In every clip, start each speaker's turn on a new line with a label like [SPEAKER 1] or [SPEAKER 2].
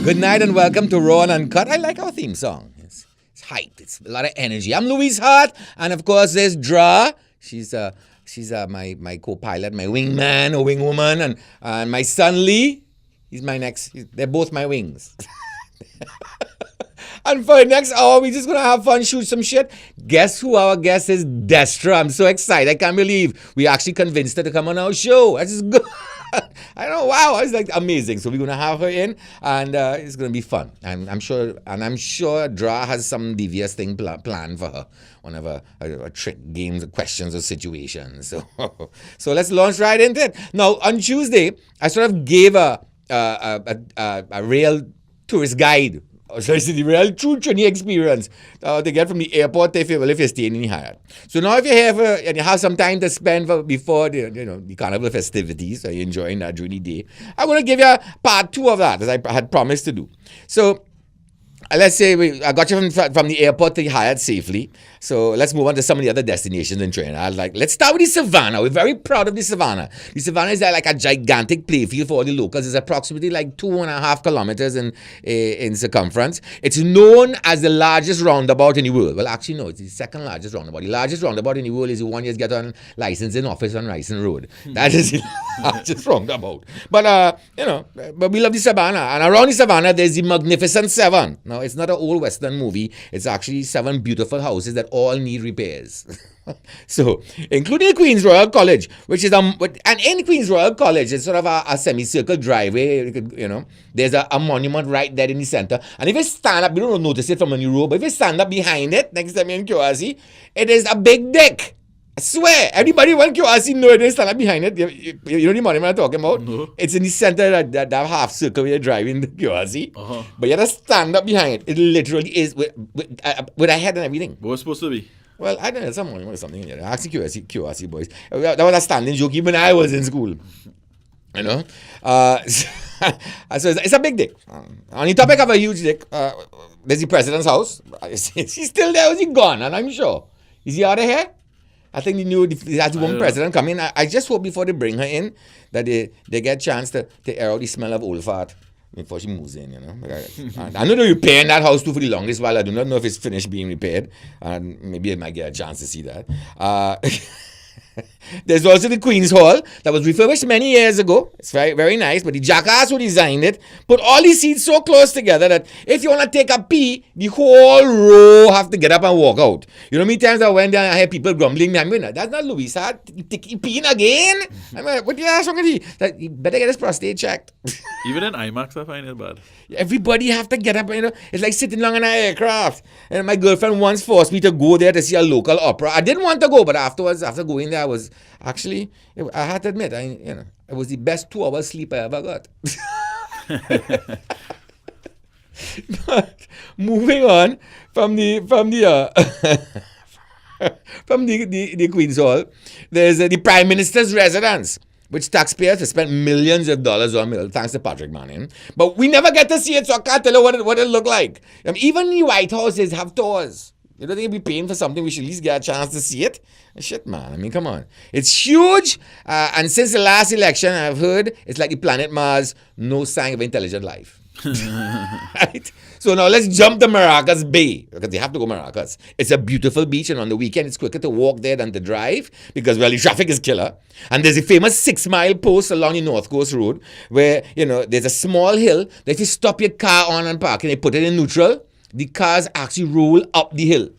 [SPEAKER 1] Good night and welcome to Raw and Uncut. I like our theme song. It's hype. It's a lot of energy. I'm Louise Hart, and of course there's Dra. She's my co-pilot, my wingman or wingwoman, and my son Lee. They're both my wings. And for the next hour, we're just going to have fun, shoot some shit. Guess who our guest is? Destra. I'm so excited. I can't believe we actually convinced her to come on our show. That's just good. I don't know. Wow. It's like amazing. So we're going to have her in, and it's going to be fun. And I'm sure Dra has some devious thing planned for her. One of a trick games, questions, or situations. So let's launch right into it. Now, on Tuesday, I sort of gave a real tourist guide. So it's the real true journey experience to get from the airport if you're staying in Hyatt. So now if you're here and you have some time to spend before the carnival festivities, so you're enjoying that during the day, I'm going to give you part 2 of that, as I had promised to do. So let's say I got you from the airport to Hyatt safely. So let's move on to some of the other destinations in Trinidad. Let's start with the Savannah. We're very proud of the Savannah. The Savannah is like a gigantic playfield for all the locals. It's approximately like 2.5 kilometers in circumference. It's known as the largest roundabout in the world. Well, actually, no, it's the second largest roundabout. The largest roundabout in the world is the one you get on licensing office on Ryson Road. That is the largest roundabout. But we love the Savannah. And around the Savannah, there's the Magnificent Seven. Now, it's not an old Western movie. It's actually 7 beautiful houses that all need repairs. So, including Queen's Royal College, which is and in Queen's Royal College, it's sort of a semicircle driveway. There's a monument right there in the center. And if you stand up, you don't notice it from on the road, but if you stand up behind it, next time you're in QRC, it is a big dick. I swear, everybody when QRC know it, they stand up behind it. You know the monument I'm talking about? No. It's in the center that half circle where you're driving the QRC. Uh-huh. But you have to stand up behind it. It literally is with a head and everything.
[SPEAKER 2] What's supposed to be?
[SPEAKER 1] Well, I don't know, some monument or something. Yeah. Ask the QRC boys. That was a standing joke even when I was in school. You know? So it's a big dick. On the topic of a huge dick, there's the president's house. He's still there, or is he gone? And I'm sure. Is he out of here? I think there's one president coming. I just hope before they bring her in that they get a chance to air out the smell of old fart before she moves in, I know they're repairing that house too for the longest while. I do not know if it's finished being repaired. And maybe I might get a chance to see that. There's also the Queen's Hall that was refurbished many years ago. It's very, very nice, but the jackass who designed it put all these seats so close together that if you want to take a pee, the whole row have to get up and walk out. You know how many times I went there and I heard people grumbling. I mean, that's not Louis Hart. He peeing again? I mean, what the ass wrong with you? He better get his prostate checked.
[SPEAKER 2] Even in IMAX, I find it bad.
[SPEAKER 1] Everybody have to get up, It's like sitting long in an aircraft. And my girlfriend once forced me to go there to see a local opera. I didn't want to go, but afterwards, after going there, I had to admit, it was the best 2-hour sleep I ever got. But moving on from the from the Queen's Hall, there's the Prime Minister's residence, which taxpayers have spent millions of dollars on, thanks to Patrick Manning. But we never get to see it, so I can't tell you what it look like. Even the White Houses have tours. You don't think we'll be paying for something? We should at least get a chance to see it. Shit, man. Come on. It's huge. And since the last election, I've heard it's like the planet Mars, no sign of intelligent life. Right? So now let's jump to Maracas Bay, because they have to go Maracas. It's a beautiful beach, and on the weekend it's quicker to walk there than to drive because, well, the traffic is killer. And there's a famous 6-mile post along the North Coast Road where, there's a small hill that if you stop your car on and park and they put it in neutral, the cars actually roll up the hill.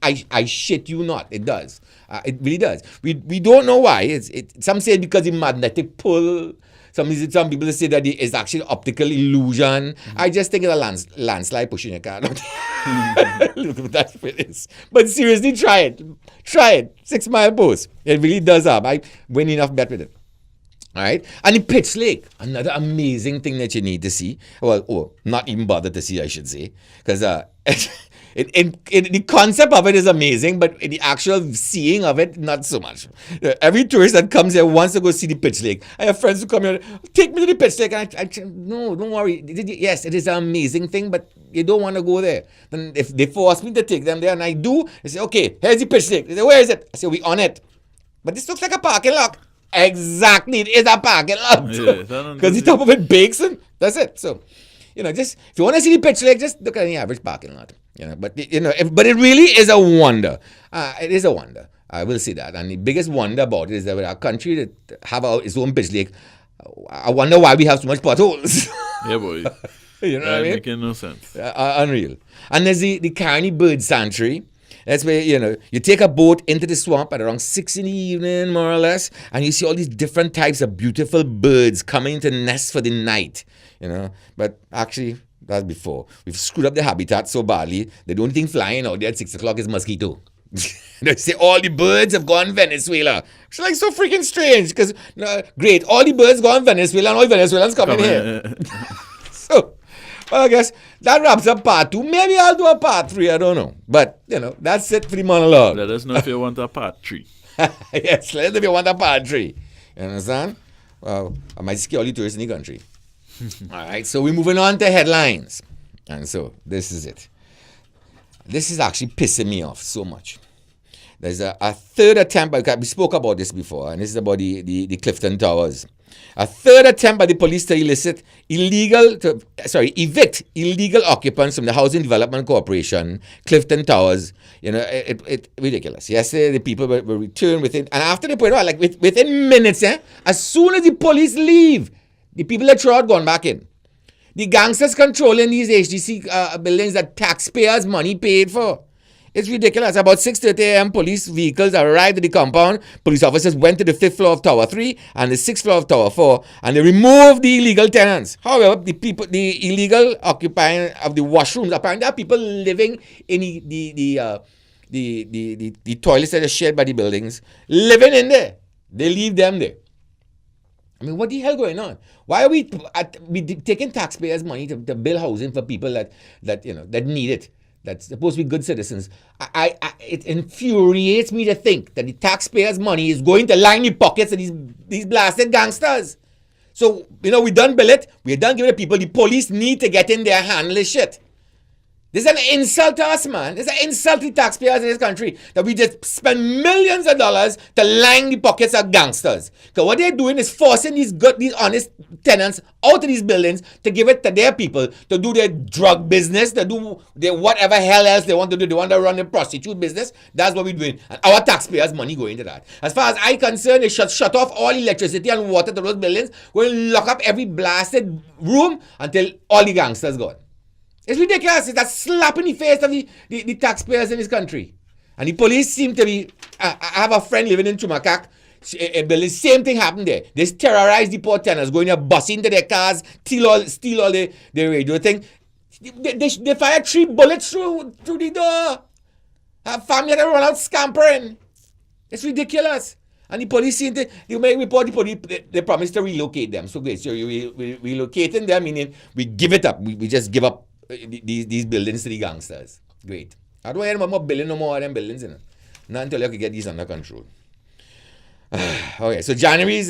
[SPEAKER 1] I shit you not. It does. It really does. We don't know why. Some say because the magnetic pull. Some people say that it's actually optical illusion. Mm-hmm. I just think it's a landslide pushing your car. Look, that's what it is. But seriously, try it. 6-mile post. It really does up. I win enough bet with it. All right. And the Pitch Lake, another amazing thing that you need to see. Well, not even bother to see, I should say. Because the concept of it is amazing, but the actual seeing of it, not so much. Every tourist that comes here wants to go see the Pitch Lake. I have friends who come here, take me to the Pitch Lake. And no, don't worry. Yes, it is an amazing thing, but you don't want to go there. Then if they force me to take them there, and I do, they say, okay, here's the Pitch Lake. They say, where is it? I say, we on it. But this looks like a parking lot. Exactly, it is a parking lot. Because the top of it bakes and that's it. So, just if you want to see the picture, like just look at the average parking lot. But but it really is a wonder. It is a wonder. I will say that. And the biggest wonder about it is that our country that have its own pitch lake. I wonder why we have so much potholes.
[SPEAKER 2] Yeah, boy.
[SPEAKER 1] You know what I mean?
[SPEAKER 2] Making no sense.
[SPEAKER 1] Unreal. And there's the Carney Bird Sanctuary. That's where, you take a boat into the swamp at around 6 in the evening, more or less, and you see all these different types of beautiful birds coming to nest for the night, But actually, that's before. We've screwed up the habitat so badly that the only thing flying out there at 6 o'clock is mosquito. They say all the birds have gone Venezuela. It's like so freaking strange because, great, all the birds gone Venezuela and all the Venezuelans coming here. So, well, I guess that wraps up part 2. Maybe I'll do a part 3. I don't know. But, that's it for the monologue.
[SPEAKER 2] Let us know if you want a part 3.
[SPEAKER 1] Yes, let us know if you want a part 3. You understand? Well, I might scare all the tourists in the country. All right, so we're moving on to headlines. And so, this is it. This is actually pissing me off so much. There's a third attempt, we spoke about this before, and this is about the Clifton Towers. A third attempt by the police to evict illegal occupants from the Housing Development Corporation, Clifton Towers. It ridiculous. Yesterday, the people were returned within, and after they put it out, within minutes, as soon as the police leave, the people that had gone back in. The gangsters controlling these HDC buildings that taxpayers' money paid for. It's ridiculous. About 6:30 a.m., police vehicles arrived at the compound. Police officers went to the 5th floor of Tower 3 and the 6th floor of Tower 4, and they removed the illegal tenants. However, the illegal occupying of the washrooms, apparently there are people living in the toilets that are shared by the buildings, living in there. They leave them there. I mean, what the hell going on? Why are we taking taxpayers' money to build housing for people that need it? That's supposed to be good citizens. It infuriates me to think that the taxpayers' money is going to line the pockets of these blasted gangsters. So, we done bill it. We done give it to people. The police need to get in there and handle this shit. This is an insult to us, man. This is an insult to the taxpayers in this country that we just spend millions of dollars to line the pockets of gangsters. Because what they're doing is forcing these honest tenants out of these buildings to give it to their people to do their drug business, to do their whatever hell else they want to do. They want to run the prostitute business. That's what we're doing. And our taxpayers' money going into that. As far as I'm concerned, they should shut off all electricity and water to those buildings. We'll lock up every blasted room until all the gangsters gone. It's ridiculous. It's a slap in the face of the taxpayers in this country. And the police seem to be... I have a friend living in Chumakak. The same thing happened there. They terrorize the poor tenants, going there, busting into their cars, steal all the radio thing. They fire 3 bullets through the door. A family that run out scampering. It's ridiculous. And the police seem to... You may report the police, they promise to relocate them. So great. So you relocating them, meaning we give it up. We just give up these buildings to the gangsters. Great. I don't hear no more building no more of them buildings. Not until you can get these under control. Okay, so January is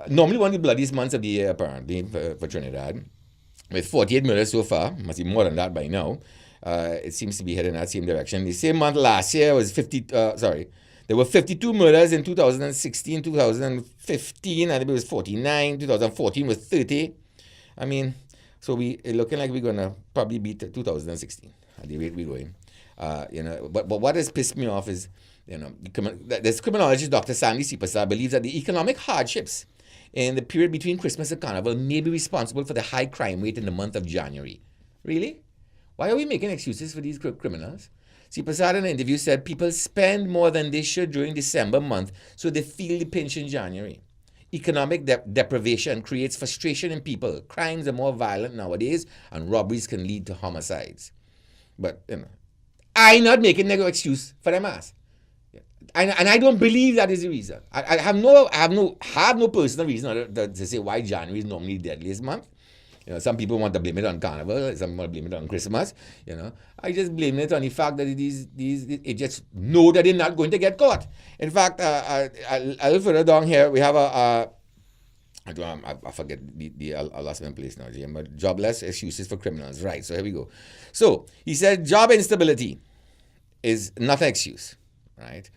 [SPEAKER 1] normally one of the bloodiest months of the year, apparently, for Trinidad. With 48 murders so far. Must be more than that by now. It seems to be heading in that same direction. The same month last year was there were 52 murders in 2016, 2015, I think it was 49, 2014 was 30. I mean... So it's looking like we're gonna probably beat 2016 at the rate we're going. But what has pissed me off is, this criminologist Dr. Sandy Sipasa believes that the economic hardships in the period between Christmas and Carnival may be responsible for the high crime rate in the month of January. Really? Why are we making excuses for these criminals? Sipasa in an interview said people spend more than they should during December month, so they feel the pinch in January. Economic deprivation creates frustration in people. Crimes are more violent nowadays, and robberies can lead to homicides. But, I'm not making no excuse for them ass. And I don't believe that is the reason. I have no personal reason to say why January is normally the deadliest month. Some people want to blame it on Carnival, some want to blame it on Christmas. I just blame it on the fact that it just know that they're not going to get caught. In fact, a little further down here, we have I forget I lost my place now, Jim, but jobless excuses for criminals. Right, so here we go. So, he said job instability is not an excuse, right?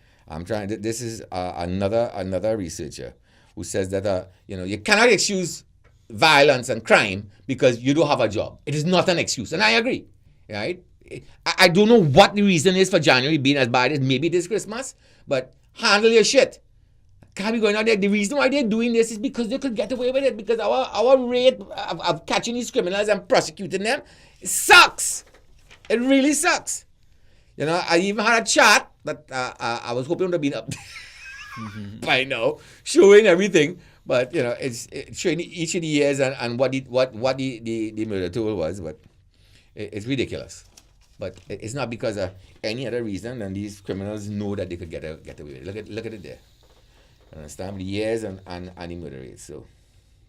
[SPEAKER 1] This is another researcher who says that, you cannot excuse violence and crime because you don't have a job. It is not an excuse. And I agree. Right? I don't know what the reason is for January being as bad as maybe this Christmas, but handle your shit. Can't be going out there. The reason why they're doing this is because they could get away with it, because our rate of catching these criminals and prosecuting them sucks. It really sucks. You know, I even had a chat that I was hoping to be up by now, showing everything. But, you know, it's showing each of the years and what the murder toll was. But it's ridiculous. But it's not because of any other reason, and these criminals know that they could get away with it. Look at it there. Understand? The years and the murder rate. So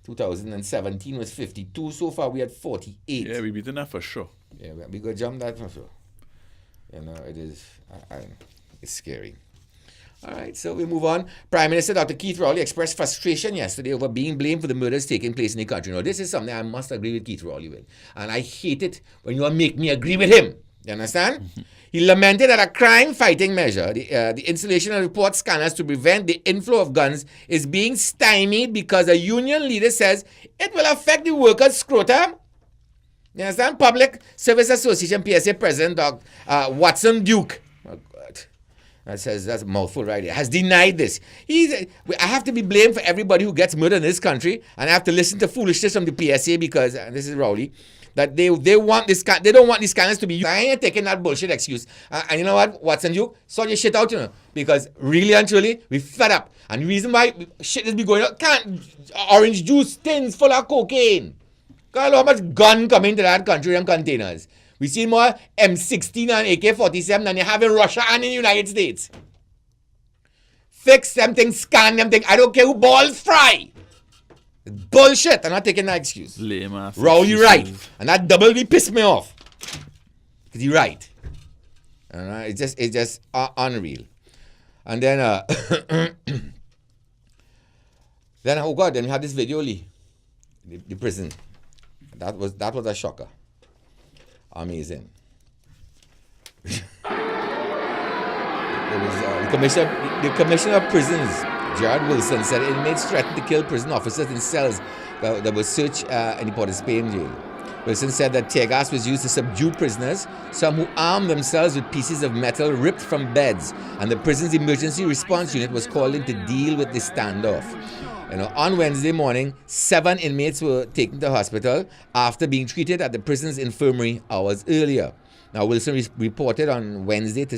[SPEAKER 1] 2017 was 52. So far we had 48.
[SPEAKER 2] Yeah, we beaten that for sure.
[SPEAKER 1] Yeah, we could jump that for sure. You know, it is, it's scary. All right, so we move on. Prime Minister Dr. Keith Rowley expressed frustration yesterday over being blamed for the murders taking place in the country. Now, this is something I must agree with Keith Rowley with. And I hate it when you make me agree with him. You understand? He lamented that a crime-fighting measure, the installation of report scanners to prevent the inflow of guns, is being stymied because a union leader says it will affect the workers' scrotum. You understand? Public Service Association PSA President Dr. Watson Duke, oh God, that says that's a mouthful right there, has denied this. I have to be blamed for everybody who gets murdered in this country, and I have to listen to foolishness from the PSA because this is Rowley. That they want this, they don't want these scanners to be used. I ain't taking that bullshit excuse. And you know what, Watson Duke, sort your shit out, you know, because really and truly, we fed up. And the reason why shit is be going out, orange juice tins full of cocaine. God, how much gun coming to that country and containers. We see more M16 and AK-47 than they have in Russia and in the United States. Fix them things, scan them things. I don't care who balls fry. It's bullshit. I'm not taking that excuse.
[SPEAKER 2] Lame ass.
[SPEAKER 1] Rowley right. And that double B pissed me off. Because he's right. It's just unreal. And then, oh God, then we had this video, Lee. The prison. That was a shocker. Amazing. It was the commissioner of prisons, Gerard Wilson, said inmates threatened to kill prison officers in cells that were searched in the Port of Spain jail. Wilson said that tear gas was used to subdue prisoners, some who armed themselves with pieces of metal ripped from beds, and the prison's emergency response unit was called in to deal with the standoff. You know, on Wednesday morning, 7 inmates were taken to hospital after being treated at the prison's infirmary hours earlier. Now, Wilson reported on Wednesday the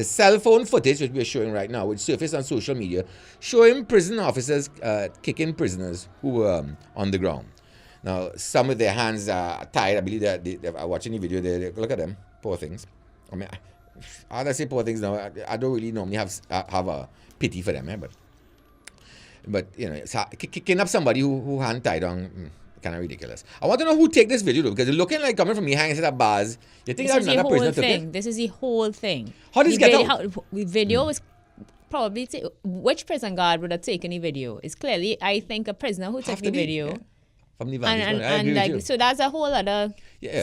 [SPEAKER 1] cell phone footage, which we are showing right now, which surfaced on social media, showing prison officers kicking prisoners who were on the ground. Now, some of their hands are tied. I believe that they are watching the video. Look at them, poor things. I mean, how do I say poor things now? I don't really normally have a pity for them, but you know, kicking up somebody who hand tied on, kind of ridiculous. I want to know who take this video though, because it's looking like coming from behind instead of bars. You think that's another prisoner took it?
[SPEAKER 3] This is the whole thing.
[SPEAKER 1] How does it get out?
[SPEAKER 3] The video was probably which prison guard would have taken the video? It's clearly, I think, a prisoner who took the video.
[SPEAKER 1] Yeah. From the
[SPEAKER 3] and like, so that's a whole other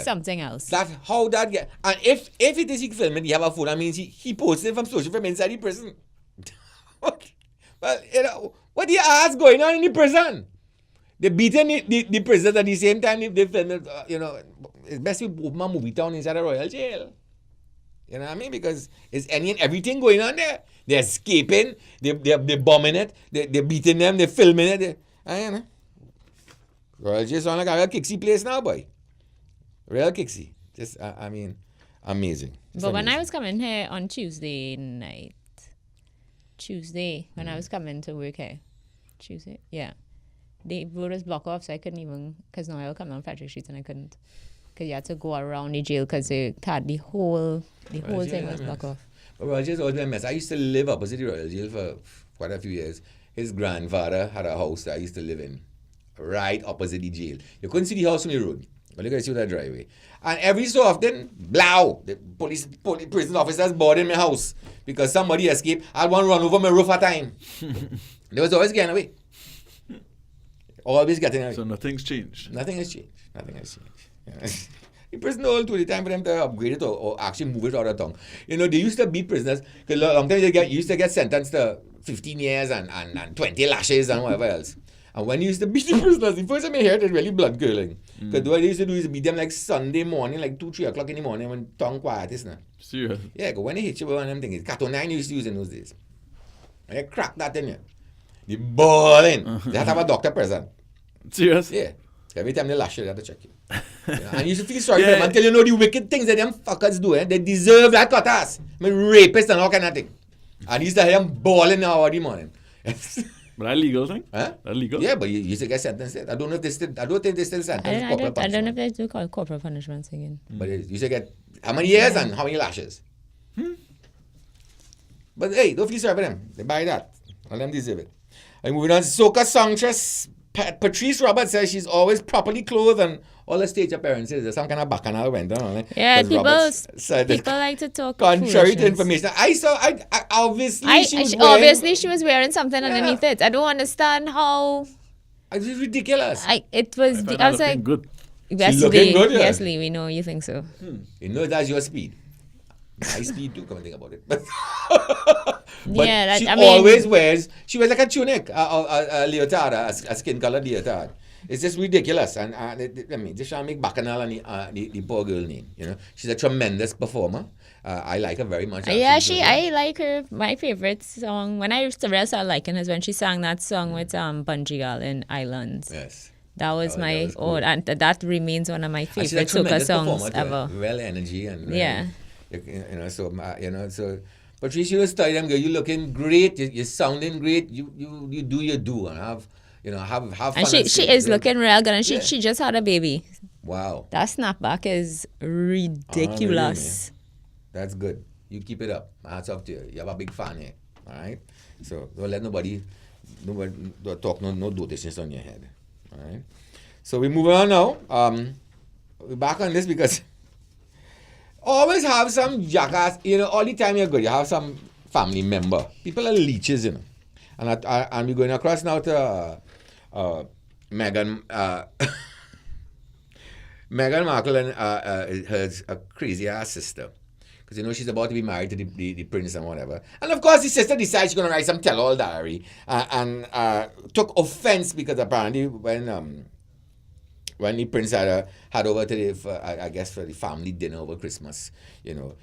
[SPEAKER 3] something else.
[SPEAKER 1] That's how that get. And if it is he filming, you have a phone. That means he posted from social from inside the prison. Well, you know, what the ass going on in the prison? They beating the prisoners at the same time. If they film it, you know, it's best we open a movie town inside a royal jail. You know what I mean? Because it's any and everything going on there. They're escaping. They're bombing it. They're beating them. They're filming it. You know. Royal jail sound like a real kicksy place now, boy. Real kicksy. Just, I mean, amazing. It's
[SPEAKER 3] but
[SPEAKER 1] amazing.
[SPEAKER 3] when I was coming here on Tuesday, when I was coming to work here, Tuesday, yeah, the road was blocked off, so I couldn't even, because now I would come on Patrick Street and I couldn't, because you had to go around the jail because the whole thing was blocked off.
[SPEAKER 1] But Royal jail's always been a mess. I used to live opposite the Royal jail for quite a few years. His grandfather had a house that I used to live in, right opposite the jail. You couldn't see the house from the road. But you could see that driveway. And every so often, blow, the prison officers board in my house because somebody escaped. I had one run over my roof at a time. They was always getting away. Always getting away.
[SPEAKER 2] So nothing's changed.
[SPEAKER 1] Nothing has changed. Yeah. The prison all to the time for them to upgrade it or actually move it out of town. You know, they used to beat prisoners because a long time they used to get sentenced to 15 years and 20 lashes and whatever else. And when he used to beat the prisoners, the first time I heard it, really blood curdling. Because what they used to do is beat them like Sunday morning, like 2, 3 o'clock in the morning when tongue quiet, isn't it?
[SPEAKER 2] Serious.
[SPEAKER 1] Yeah, because when they hit you with one of them things, Cat 9 used to use in those days. And they crack that in you. They balling. They had to have a doctor present.
[SPEAKER 2] Serious?
[SPEAKER 1] Yeah. Every time they lash you, they have to check you. And you used to feel sorry for them until you know the wicked things that them fuckers do. They deserve that cut ass. I mean, rapists and all kind of thing. And you used to hear them balling now all the morning.
[SPEAKER 2] But that legal thing?
[SPEAKER 1] Huh?
[SPEAKER 2] That legal?
[SPEAKER 1] Yeah, but you used to get sentenced. I don't know if they still. I don't think they still sentence
[SPEAKER 3] I
[SPEAKER 1] corporal
[SPEAKER 3] don't know
[SPEAKER 1] punishment.
[SPEAKER 3] if they do call corporal punishments again.
[SPEAKER 1] But you used to get how many years and how many lashes. But hey, don't feel sorry for them. They buy that. All them deserve it. And moving on, soca songstress Patrice Roberts says she's always properly clothed and all the stage appearances. There's some kind of bacchanal went on.
[SPEAKER 3] Yeah,
[SPEAKER 1] 'Cause Roberts said that
[SPEAKER 3] people like to talk
[SPEAKER 1] contrary to
[SPEAKER 3] foolishness.
[SPEAKER 1] information. I obviously she was wearing,
[SPEAKER 3] Obviously she was wearing something underneath it. I don't understand how
[SPEAKER 1] it was ridiculous.
[SPEAKER 3] it was.
[SPEAKER 2] find
[SPEAKER 3] I
[SPEAKER 2] her
[SPEAKER 3] was
[SPEAKER 2] looking
[SPEAKER 3] like,
[SPEAKER 2] good.
[SPEAKER 3] yes,
[SPEAKER 1] She looking
[SPEAKER 3] Lee,
[SPEAKER 1] good, yeah.
[SPEAKER 3] yes, Lee, we know you think so.
[SPEAKER 1] You know that's your speed. My speed too, come and think about it. But
[SPEAKER 3] Yeah, that-
[SPEAKER 1] she
[SPEAKER 3] I mean-
[SPEAKER 1] always wears, she wears like a tunic, a leotard, a skin colored leotard. It's just ridiculous. And I mean, just trying to make bacchanal and the poor girl name. You know, she's a tremendous performer. I like her very much.
[SPEAKER 3] Yeah,
[SPEAKER 1] She's
[SPEAKER 3] I like her. My favorite song when I started liking her is when she sang that song with Bungee Girl in Islands.
[SPEAKER 1] Yes.
[SPEAKER 3] That was my
[SPEAKER 1] was cool.
[SPEAKER 3] and that remains one of my
[SPEAKER 1] And she's a
[SPEAKER 3] favorite soca
[SPEAKER 1] tremendous
[SPEAKER 3] songs
[SPEAKER 1] performer too,
[SPEAKER 3] ever.
[SPEAKER 1] Real energy and real,
[SPEAKER 3] Yeah.
[SPEAKER 1] so Patrice, you tell them, girl, you looking great, you're sounding great, you do your do and have have fun.
[SPEAKER 3] And she
[SPEAKER 1] sing,
[SPEAKER 3] is
[SPEAKER 1] you know.
[SPEAKER 3] looking real good, and
[SPEAKER 1] Yeah.
[SPEAKER 3] she just had a baby.
[SPEAKER 1] Wow.
[SPEAKER 3] That snapback is ridiculous.
[SPEAKER 1] That's good. You keep it up. Hats off to you. You have a big fan here. All right? So don't let nobody don't talk no dotations on your head. All right? So we're moving on now. We're back on this because always have some jackass, all the time you're good, you have some family member. People are leeches, And we're going across now to Meghan Meghan Markle and her crazy ass sister. Because she's about to be married to the prince and whatever. And of course the sister decides she's going to write some tell-all diary and took offense because apparently when the prince had over to I guess for the family dinner over Christmas,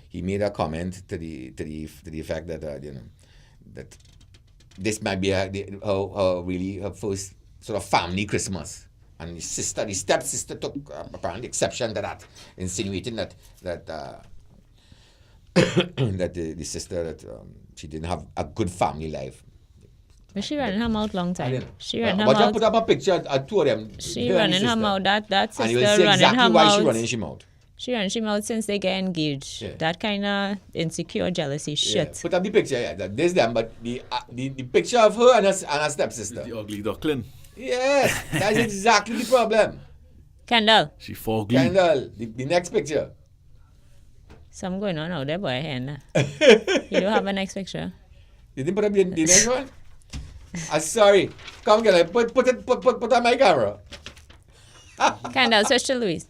[SPEAKER 1] he made a comment to the effect that that this might be her first sort of family Christmas. And the stepsister took apparently exception to that, insinuating that that the sister that she didn't have a good family life.
[SPEAKER 3] But she running her mouth long time. She running her
[SPEAKER 1] But you
[SPEAKER 3] mouth.
[SPEAKER 1] put up a picture of two of them.
[SPEAKER 3] She
[SPEAKER 1] her and
[SPEAKER 3] running
[SPEAKER 1] the
[SPEAKER 3] her
[SPEAKER 1] sister.
[SPEAKER 3] mouth. That
[SPEAKER 1] And you
[SPEAKER 3] sister
[SPEAKER 1] will see
[SPEAKER 3] running
[SPEAKER 1] exactly
[SPEAKER 3] her
[SPEAKER 1] why
[SPEAKER 3] mouth.
[SPEAKER 1] she running she mouth.
[SPEAKER 3] She running she mouth since they get engaged.
[SPEAKER 1] Yeah.
[SPEAKER 3] That kind of insecure jealousy shit.
[SPEAKER 1] Yeah. Put up the picture, there's them, but the picture of her and her stepsister.
[SPEAKER 2] The ugly duckling.
[SPEAKER 1] Yes, that's exactly the problem.
[SPEAKER 3] Kendall,
[SPEAKER 2] She foggy.
[SPEAKER 1] Kendall, the next picture.
[SPEAKER 3] something going on out there, boy. Hen. You don't have a next picture.
[SPEAKER 1] You didn't put up the next one? I'm sorry. Come get it. Put on my camera.
[SPEAKER 3] Kendall, switch to Louise.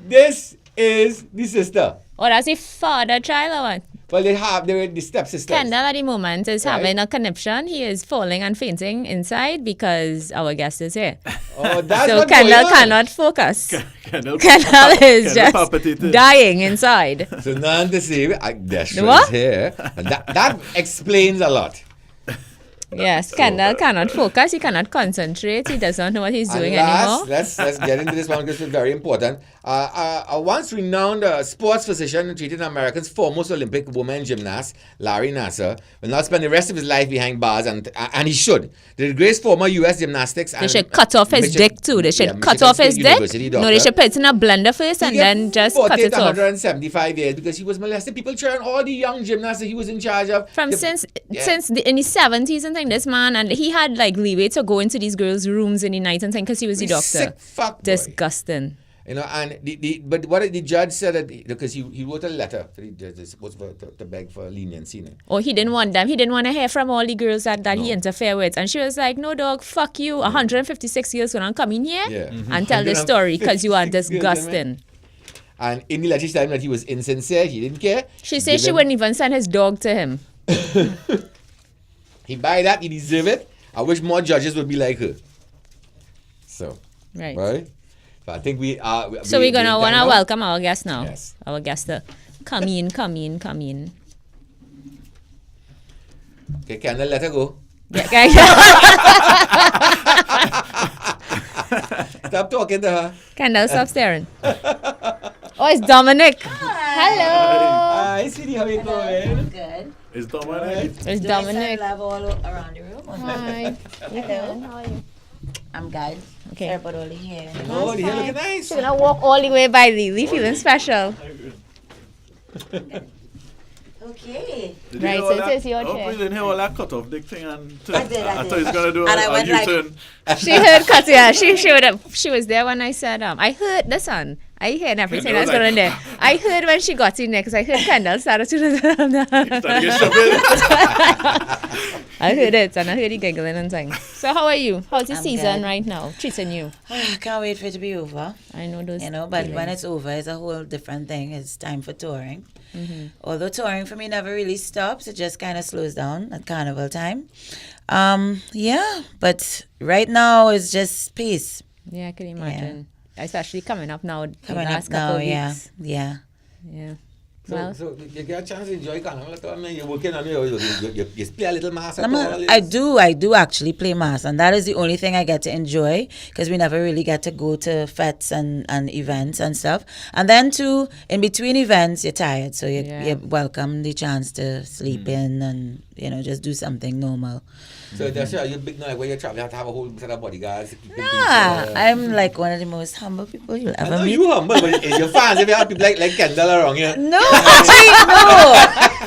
[SPEAKER 1] This is the sister.
[SPEAKER 3] Oh, that's the father child or what?
[SPEAKER 1] Well, they were the stepsisters.
[SPEAKER 3] Kendall at the moment is
[SPEAKER 1] Right.
[SPEAKER 3] having a conniption. He is falling and fainting inside because our guest is here.
[SPEAKER 1] Oh, that's
[SPEAKER 3] So
[SPEAKER 1] what's
[SPEAKER 3] Kendall
[SPEAKER 1] going on.
[SPEAKER 3] cannot focus.
[SPEAKER 2] Kendall
[SPEAKER 3] Kendall is just
[SPEAKER 2] palpitated.
[SPEAKER 3] dying inside.
[SPEAKER 1] So none to say, Destra
[SPEAKER 3] What?
[SPEAKER 1] is here. And that explains a lot.
[SPEAKER 3] Yes, Kendall cannot focus. He cannot concentrate. He does not know what he's doing
[SPEAKER 1] And
[SPEAKER 3] anymore.
[SPEAKER 1] let's get into this one because it's very important. A once renowned sports physician treated America's foremost Olympic woman gymnast, Larry Nassar, will now spend the rest of his life behind bars, and he should. The disgraced former U.S. gymnastics.
[SPEAKER 3] They should cut off his dick too. They should cut off his dick. No, they should put it in a blender first and then just cut it off.
[SPEAKER 1] 175 years because he was molesting people, cheering all the young gymnasts that he was in charge of.
[SPEAKER 3] In the 70s and thing, this man, and he had like leeway to go into these girls' rooms in the night and thing because he was the doctor.
[SPEAKER 1] Sick fuck boy.
[SPEAKER 3] Disgusting.
[SPEAKER 1] And but what the judge said that because he wrote a letter to the judge to beg for leniency.
[SPEAKER 3] Or he didn't want them. He didn't want to hear from all the girls that he interfered with. And she was like, no, dog, fuck you. 156 years gonna come in here and tell the story because you are
[SPEAKER 1] 156 girls,
[SPEAKER 3] disgusting.
[SPEAKER 1] And in the letter she told him that he was insincere, he didn't care.
[SPEAKER 3] She said she wouldn't even send his dog to him.
[SPEAKER 1] He buy that, he deserve it. I wish more judges would be like her. So,
[SPEAKER 3] Right.
[SPEAKER 1] right? So I think we are.
[SPEAKER 3] So we're gonna
[SPEAKER 1] down
[SPEAKER 3] wanna
[SPEAKER 1] now?
[SPEAKER 3] welcome our guest now.
[SPEAKER 1] Yes.
[SPEAKER 3] Our guest to come in.
[SPEAKER 1] Okay, Kendall, let her go.
[SPEAKER 3] Yeah.
[SPEAKER 1] Stop talking to her.
[SPEAKER 3] Kendall, stop staring. Oh, it's Dominic. Hello.
[SPEAKER 1] Hi, sweetie, how you doing?
[SPEAKER 4] Good.
[SPEAKER 2] It's Dominic.
[SPEAKER 3] It's Dominic.
[SPEAKER 4] Love all around the room.
[SPEAKER 3] Hi.
[SPEAKER 4] Hello.
[SPEAKER 3] How are you?
[SPEAKER 4] I'm good.
[SPEAKER 3] Okay.
[SPEAKER 4] Sorry about all the hair.
[SPEAKER 1] Oh, the hair looking nice.
[SPEAKER 3] She's gonna walk all the way by Lily, feeling special.
[SPEAKER 4] Okay.
[SPEAKER 2] Did
[SPEAKER 3] Right,
[SPEAKER 2] you hear
[SPEAKER 3] so
[SPEAKER 2] all
[SPEAKER 3] it
[SPEAKER 2] that?
[SPEAKER 3] is your
[SPEAKER 2] Oh,
[SPEAKER 3] chair.
[SPEAKER 2] you didn't hear all that cut off dick thing and
[SPEAKER 4] I did.
[SPEAKER 2] I thought he's gonna do
[SPEAKER 4] And I
[SPEAKER 2] a
[SPEAKER 4] went like-
[SPEAKER 2] U-turn.
[SPEAKER 3] She heard Katya. She was there when I said I heard the son. I heard everything
[SPEAKER 2] Kendall
[SPEAKER 3] that's going
[SPEAKER 2] was
[SPEAKER 3] on there. I heard when she got in there because I heard Kendall started to.
[SPEAKER 2] Started to get shoved in.
[SPEAKER 3] I heard it and I heard you giggling and things. So how are you? How's the
[SPEAKER 4] I'm
[SPEAKER 3] season
[SPEAKER 4] good.
[SPEAKER 3] right now treating you?
[SPEAKER 4] Can't wait for it to be over.
[SPEAKER 3] I know those.
[SPEAKER 4] You know, but when
[SPEAKER 3] feelings.
[SPEAKER 4] it's over, it's a whole different thing. It's time for touring.
[SPEAKER 3] Mm-hmm.
[SPEAKER 4] Although touring for me never really stops, it just kind of slows down at carnival time. Yeah, but right now it's just peace.
[SPEAKER 3] Yeah, I can imagine. Especially coming up now.
[SPEAKER 4] Coming
[SPEAKER 3] the last
[SPEAKER 4] up now,
[SPEAKER 3] couple of
[SPEAKER 4] yeah,
[SPEAKER 3] weeks.
[SPEAKER 4] yeah.
[SPEAKER 3] Yeah.
[SPEAKER 1] So,
[SPEAKER 3] Well,
[SPEAKER 1] so you get a chance to enjoy Carnival. I mean, you're working on you play a little mass.
[SPEAKER 4] I do actually play mass, and that is the only thing I get to enjoy because we never really get to go to fetes and events and stuff. And then too, in between events, you're tired, so you welcome the chance to sleep in and just do something normal.
[SPEAKER 1] So that's why you're big now. Like when you travel, you have to have a whole set of bodyguards. To keep
[SPEAKER 4] Nah, I'm like one of the most humble people you'll
[SPEAKER 1] I
[SPEAKER 4] ever
[SPEAKER 1] know
[SPEAKER 4] meet.
[SPEAKER 1] you humble, but it's your fans. If you have people like Kendall around here.
[SPEAKER 4] No, actually, no.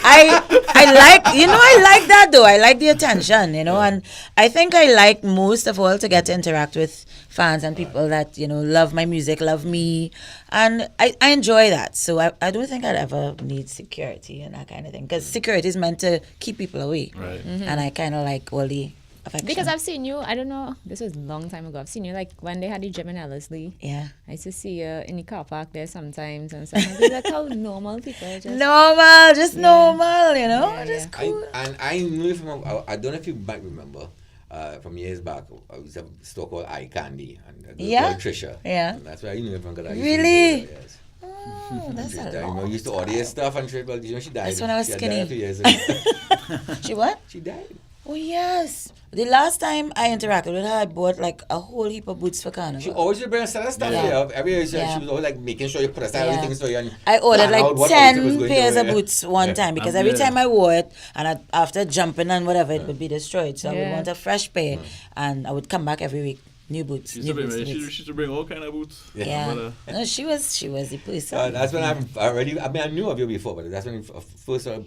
[SPEAKER 4] I like I like that though. I like the attention, and I think I like most of all to get to interact with fans and people that love my music, love me, and I enjoy that. So I don't think I'd ever need security and that kind of thing because security is meant to keep people away,
[SPEAKER 2] Right.
[SPEAKER 4] and I kind of like all the affection.
[SPEAKER 3] because I've seen you, I don't know, this was a long time ago. I've seen you like when they had the gym in Ellerslie.
[SPEAKER 4] yeah.
[SPEAKER 3] I used to see you in the car park there sometimes and stuff. I was like, how normal people are just.
[SPEAKER 4] Normal, just normal, just
[SPEAKER 1] I,
[SPEAKER 4] cool.
[SPEAKER 1] and I knew from I don't know if you might remember from years back. I was a store called Eye Candy and a girl
[SPEAKER 4] Yeah.
[SPEAKER 1] called Trisha.
[SPEAKER 4] Yeah.
[SPEAKER 1] And that's where I knew it from. 'Cause I used to
[SPEAKER 4] Really?
[SPEAKER 1] see her, yes.
[SPEAKER 4] Oh, that's
[SPEAKER 1] I
[SPEAKER 4] a
[SPEAKER 1] remember
[SPEAKER 4] lot.
[SPEAKER 1] I used to order her stuff and she she died.
[SPEAKER 4] That's when I was
[SPEAKER 1] She had
[SPEAKER 4] skinny.
[SPEAKER 1] died a few years ago.
[SPEAKER 4] She what?
[SPEAKER 1] She died.
[SPEAKER 4] Oh yes. The last time I interacted with her, I bought like a whole heap of boots for carnival.
[SPEAKER 1] She always would bring a set of stuff
[SPEAKER 4] Yeah.
[SPEAKER 1] here. Every year she
[SPEAKER 4] Yeah.
[SPEAKER 1] was always like making sure you put aside
[SPEAKER 4] Yeah.
[SPEAKER 1] everything so you
[SPEAKER 4] I ordered
[SPEAKER 1] plan out
[SPEAKER 4] like
[SPEAKER 1] what outfit was
[SPEAKER 4] 10
[SPEAKER 1] going
[SPEAKER 4] pairs
[SPEAKER 1] to
[SPEAKER 4] of
[SPEAKER 1] wear.
[SPEAKER 4] boots one
[SPEAKER 1] Yeah.
[SPEAKER 4] time because
[SPEAKER 2] I'm
[SPEAKER 4] every
[SPEAKER 2] good.
[SPEAKER 4] time I wore it and after jumping and whatever, it would be destroyed. So I would
[SPEAKER 3] Yeah.
[SPEAKER 4] want a fresh pair and I would come back every week. New boots.
[SPEAKER 2] She
[SPEAKER 4] New
[SPEAKER 2] used to
[SPEAKER 4] boots.
[SPEAKER 2] bring,
[SPEAKER 4] New
[SPEAKER 2] she
[SPEAKER 4] boots.
[SPEAKER 2] used to bring all kind of boots.
[SPEAKER 4] Yeah.
[SPEAKER 2] But,
[SPEAKER 4] No, she was the person.
[SPEAKER 1] That's when I already. I mean, I knew of you before, but that's when I first I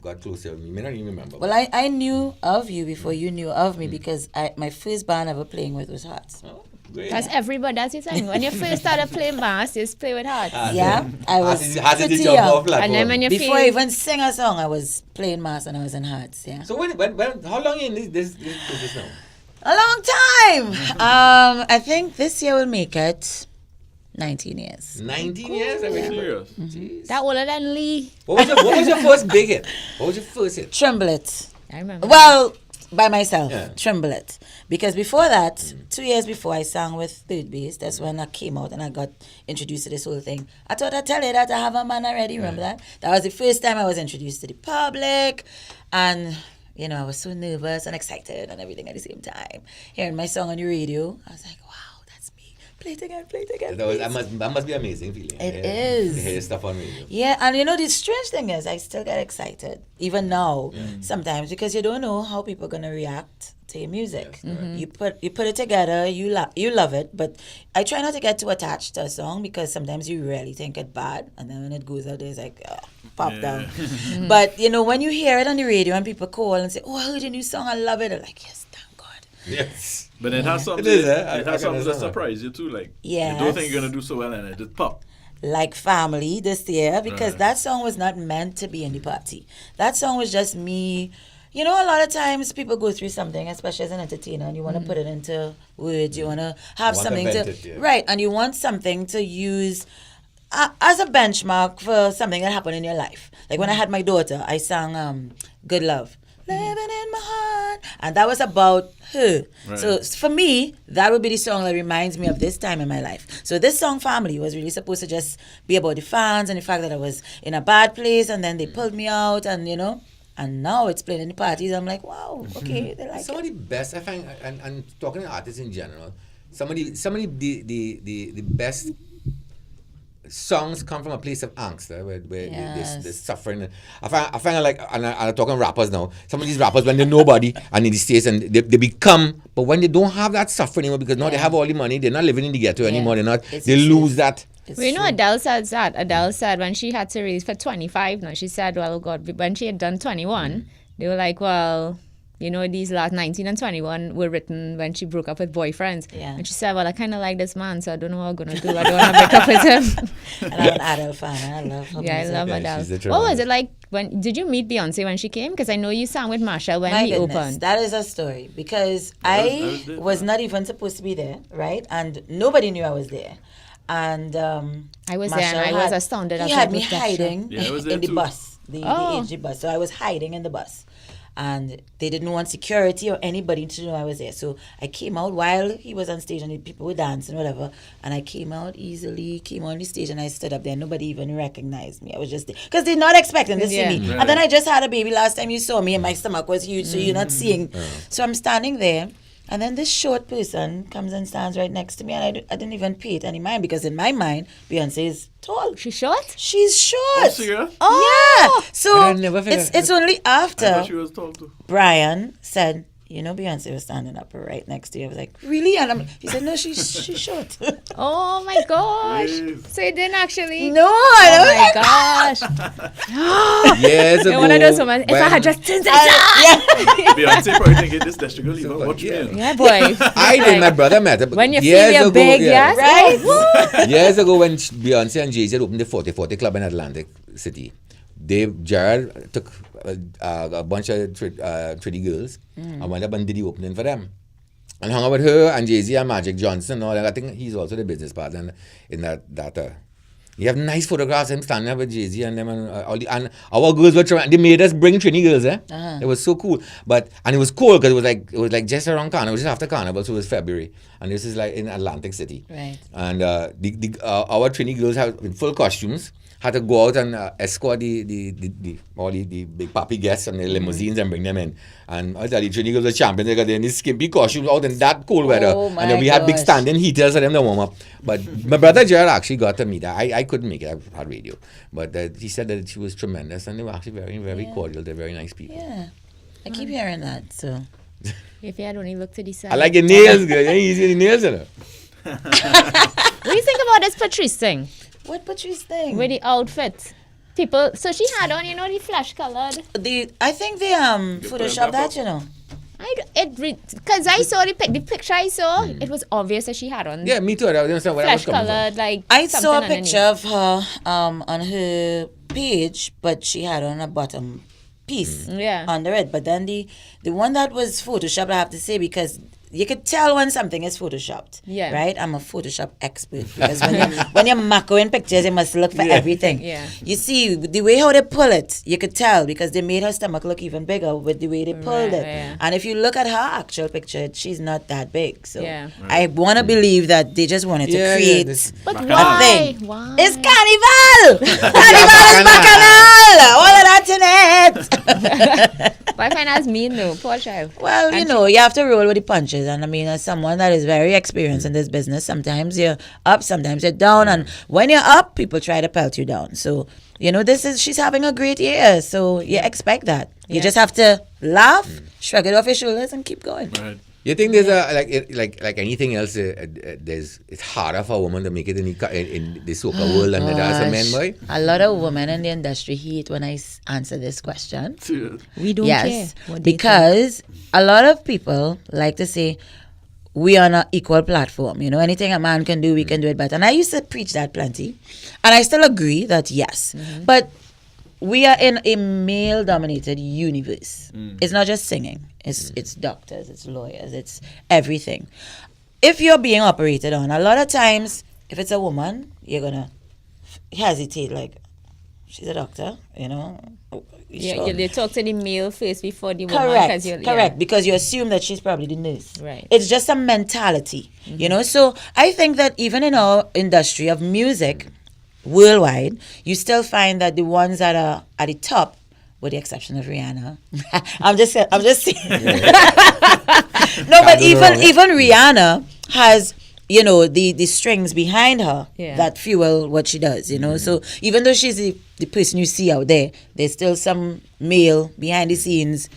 [SPEAKER 1] got closer. You may not even remember.
[SPEAKER 4] Well, I knew of you before you knew of me because my first band ever playing with was Hearts.
[SPEAKER 1] Oh, great.
[SPEAKER 3] That's everybody, that's the thing. When you first started playing bass, you just play with heart.
[SPEAKER 4] Yeah, I was
[SPEAKER 1] How did
[SPEAKER 4] pretty
[SPEAKER 1] you jump
[SPEAKER 4] young.
[SPEAKER 1] off like
[SPEAKER 3] And then when you
[SPEAKER 4] Before I
[SPEAKER 3] feel.
[SPEAKER 4] even sang a song, I was playing mass and I was in Hearts. Yeah.
[SPEAKER 1] So when how long you in this business now?
[SPEAKER 4] A long time. I think this year will make it 19 years.
[SPEAKER 1] 19 years. I mean,
[SPEAKER 2] serious.
[SPEAKER 1] jeez.
[SPEAKER 3] That older than Lee.
[SPEAKER 1] What was your first big hit? What was your first hit?
[SPEAKER 4] Tremble It.
[SPEAKER 3] I remember.
[SPEAKER 4] Well, by myself,
[SPEAKER 1] Yeah.
[SPEAKER 4] Tremble It. Because before that, 2 years before I sang with Third Base, that's when I came out and I got introduced to this whole thing. I thought I'd tell you that I have a man already, remember that? That was the first time I was introduced to the public and I was so nervous and excited and everything at the same time. Hearing my song on the radio, I was like, wow, that's me. Play it again, play it again.
[SPEAKER 1] That must be an amazing feeling.
[SPEAKER 4] It is.
[SPEAKER 1] To hear stuff on radio.
[SPEAKER 4] Yeah, and the strange thing is I still get excited, even now, sometimes, because you don't know how people are going to react to your music.
[SPEAKER 1] Yes,
[SPEAKER 4] You put it together, you love it, but I try not to get too attached to a song because sometimes you really think it bad, and then when it goes out there, it's like, pop down. But, when you hear it on the radio and people call and say, oh, I heard a new song, I love it, I'm like, yes, thank God.
[SPEAKER 1] Yes.
[SPEAKER 2] But it has something.
[SPEAKER 1] It is, eh?
[SPEAKER 2] It
[SPEAKER 1] I
[SPEAKER 2] has
[SPEAKER 1] can
[SPEAKER 2] something that
[SPEAKER 1] understand.
[SPEAKER 2] surprise you too. Like
[SPEAKER 4] Yes.
[SPEAKER 2] you don't think you're gonna do so well, and it just pop.
[SPEAKER 4] Like Family this year, because
[SPEAKER 2] Right.
[SPEAKER 4] that song was not meant to be in the party. That song was just me. A lot of times people go through something, especially as an entertainer, and you want to put it into words. You want to have
[SPEAKER 1] Want to
[SPEAKER 4] something
[SPEAKER 1] vent
[SPEAKER 4] to
[SPEAKER 1] it, yeah.
[SPEAKER 4] right, and you want something to use as a benchmark for something that happened in your life. Like when I had my daughter, I sang "Good Love." living in my heart. And that was about her.
[SPEAKER 2] Right.
[SPEAKER 4] So for me, that would be the song that reminds me of this time in my life. So this song, Family, was really supposed to just be about the fans and the fact that I was in a bad place and then they pulled me out and, you know, and now it's playing in the parties. I'm like, wow, okay, they like
[SPEAKER 1] Some of
[SPEAKER 4] it.
[SPEAKER 1] the best, I find, and talking to artists in general, some of the best songs come from a place of angst, where
[SPEAKER 4] Yes.
[SPEAKER 1] this suffering. I find like, and I'm talking rappers now. Some of these rappers, when they're nobody and in the States, and they become, but when they don't have that suffering anymore, because now they have all the money, they're not living in the ghetto anymore. They're not.
[SPEAKER 4] It's
[SPEAKER 1] They
[SPEAKER 4] true.
[SPEAKER 1] lose that.
[SPEAKER 4] It's
[SPEAKER 3] Well, you know,
[SPEAKER 4] true.
[SPEAKER 3] Adele said that. Adele said when she had to release for 25 now, she said, well, God, when she had done 21, they were like, well, you know, these last 19 and 21 were written when she broke up with boyfriends.
[SPEAKER 4] Yeah.
[SPEAKER 3] And she said, well, I kind of like this man, so I don't know what I'm going to do. I don't want to break up with him.
[SPEAKER 4] And I'm an Adele fan. I love her
[SPEAKER 3] Yeah, I
[SPEAKER 4] music.
[SPEAKER 3] love
[SPEAKER 1] Yeah,
[SPEAKER 3] Adele.
[SPEAKER 1] she's a
[SPEAKER 3] What was
[SPEAKER 1] tremendous-
[SPEAKER 3] it like? When did you meet Beyonce when she came? Because I know you sang with Marshall when
[SPEAKER 4] My
[SPEAKER 3] he
[SPEAKER 4] goodness,
[SPEAKER 3] opened.
[SPEAKER 4] that is a story because
[SPEAKER 2] I
[SPEAKER 4] I
[SPEAKER 2] was there.
[SPEAKER 4] was not even supposed to be there, right? And nobody knew I was there. And
[SPEAKER 3] I was there and I was astounded. I
[SPEAKER 4] He
[SPEAKER 3] was
[SPEAKER 4] had
[SPEAKER 3] like,
[SPEAKER 4] me
[SPEAKER 3] "What's that
[SPEAKER 4] hiding
[SPEAKER 2] Yeah, I was there
[SPEAKER 4] in the
[SPEAKER 2] too.
[SPEAKER 4] bus, the
[SPEAKER 3] Oh.
[SPEAKER 4] HG bus. So I was hiding in the bus. And they didn't want security or anybody to know I was there. So I came out while he was on stage and the people were dancing, whatever. And I came out easily, came on the stage and I stood up there. Nobody even recognized me. I was just there. Because they're not expecting to
[SPEAKER 3] Yeah.
[SPEAKER 4] see me.
[SPEAKER 2] Right.
[SPEAKER 4] And then I just had a baby last time you saw me and my stomach was huge. So you're not seeing. So I'm standing there. And then this short person comes and stands right next to me. And I didn't even pay it any mind because in my mind, Beyonce is tall.
[SPEAKER 3] She short?
[SPEAKER 4] She's short.
[SPEAKER 2] Oh, serious?
[SPEAKER 4] Yeah. So
[SPEAKER 1] I never figured-
[SPEAKER 4] it's only
[SPEAKER 2] I
[SPEAKER 4] after
[SPEAKER 2] thought she was tall too.
[SPEAKER 4] Brian said, you know, Beyonce was standing up right next to you. I was like, really? And he said, no, she's short.
[SPEAKER 3] Oh my gosh.
[SPEAKER 2] Yes.
[SPEAKER 3] So you didn't actually.
[SPEAKER 4] No,
[SPEAKER 3] Oh
[SPEAKER 4] I
[SPEAKER 3] my
[SPEAKER 4] don't.
[SPEAKER 3] gosh.
[SPEAKER 1] Years ago.
[SPEAKER 3] I want to do so much. If I
[SPEAKER 1] when-
[SPEAKER 3] had just tuned it.
[SPEAKER 4] Yeah.
[SPEAKER 2] Beyonce probably thinking this district will even watch
[SPEAKER 1] yeah.
[SPEAKER 2] me.
[SPEAKER 3] Yeah, boy.
[SPEAKER 1] I did. My brother met her. but
[SPEAKER 3] When you
[SPEAKER 1] years
[SPEAKER 3] feel you're
[SPEAKER 1] ago,
[SPEAKER 3] big,
[SPEAKER 1] yeah.
[SPEAKER 3] yes?
[SPEAKER 4] Right?
[SPEAKER 1] Years ago, when Beyonce and Jay-Z had opened the 4040 Club in Atlantic City, Gerald took a bunch of Trinity girls and went up and did the opening for them. And hung out with her and Jay-Z and Magic Johnson and all that. I think he's also the business partner in that. You have nice photographs of him standing up with Jay-Z and them and our girls were trying. They made us bring Trini girls, eh? It was so cool. And it was cold because it was like just around Carnival, just after Carnival, so it was February. And this is like in Atlantic City.
[SPEAKER 4] Right.
[SPEAKER 1] And our Trini girls have in full costumes. Had to go out and escort the big papi guests and the limousines and bring them in. And I tell you, Trini girls are champions. They got their skimpy costumes out in that cold weather.
[SPEAKER 4] Oh,
[SPEAKER 1] And then we
[SPEAKER 4] my
[SPEAKER 1] had big
[SPEAKER 4] gosh.
[SPEAKER 1] standing heaters for them to warm up. But my brother Gerald actually got to meet her. I couldn't make it. I had radio. But he said that she was tremendous. And they were actually very, very cordial. They're very nice people.
[SPEAKER 4] Yeah. I keep hearing that. So
[SPEAKER 3] If you had only looked to the side.
[SPEAKER 1] I like your nails, girl. You ain't easy the nails, you know.
[SPEAKER 3] What do you think about this Patrice thing?
[SPEAKER 4] what Patrice thing?
[SPEAKER 3] With the outfit? People, so she had on, you know, the flesh colored.
[SPEAKER 4] I think they Photoshop that, you know.
[SPEAKER 3] Because I saw the picture I saw, it was obvious that she had on
[SPEAKER 1] Yeah, me too. I don't understand where that was
[SPEAKER 3] flesh
[SPEAKER 1] coming from.
[SPEAKER 3] colored, like
[SPEAKER 4] I saw a
[SPEAKER 3] something
[SPEAKER 4] picture of her on her page, but she had on a bottom piece
[SPEAKER 3] Yeah.
[SPEAKER 4] under it. But then the one that was photoshopped, I have to say, because you could tell when something is photoshopped.
[SPEAKER 3] Yeah.
[SPEAKER 4] Right? I'm a Photoshop expert because when you're macroing pictures, you must look for everything.
[SPEAKER 3] Yeah.
[SPEAKER 4] You see, the way how they pull it, you could tell because they made her stomach look even bigger with the way they pulled it.
[SPEAKER 3] yeah.
[SPEAKER 4] And if you look at her actual picture, she's not that big. So
[SPEAKER 3] Yeah.
[SPEAKER 4] I want to believe that they just wanted to
[SPEAKER 1] Yeah,
[SPEAKER 4] create
[SPEAKER 1] this-
[SPEAKER 3] But
[SPEAKER 2] Bacchanal.
[SPEAKER 3] why?
[SPEAKER 4] thing.
[SPEAKER 3] Why?
[SPEAKER 4] it's carnival! Carnival is bacchanal! All of that in it!
[SPEAKER 3] But I find that's mean though, poor child.
[SPEAKER 4] Well, you know, you have to roll with the punches. And I mean, as someone that is very experienced in this business, sometimes you're up, sometimes you're down. And when you're up, people try to pelt you down. So, you know, she's having a great year. So you expect that. You
[SPEAKER 3] Yeah.
[SPEAKER 4] just have to laugh, shrug it off your shoulders, and keep going.
[SPEAKER 2] Right.
[SPEAKER 1] You think there's like anything else? It's harder for a woman to make it in the soca world than it is for men, boy.
[SPEAKER 4] A lot of women in the industry hate when I answer this question.
[SPEAKER 2] Serious.
[SPEAKER 3] We don't
[SPEAKER 4] Yes,
[SPEAKER 3] care. What they think.
[SPEAKER 4] because a lot of people like to say we are on an equal platform. You know, anything a man can do, we can do it better. And I used to preach that plenty, and I still agree that yes, but we are in a male-dominated universe. It's not just singing. It's doctors, it's lawyers, it's everything. If you're being operated on, a lot of times, if it's a woman, you're gonna hesitate like, she's a doctor, you know.
[SPEAKER 3] Yeah,
[SPEAKER 4] Sure.
[SPEAKER 3] you talk to the male first before the woman.
[SPEAKER 4] Correct,
[SPEAKER 3] You're,
[SPEAKER 4] correct. Because you assume that she's probably the nurse.
[SPEAKER 3] Right.
[SPEAKER 4] It's just a mentality, you know. So I think that even in our industry of music, worldwide, you still find that the ones that are at the top, with the exception of Rihanna, I'm just saying. No, but even Rihanna has, you know, the strings behind her that fuel what she does, you know. So even though she's the person you see out there, there's still some male behind the scenes,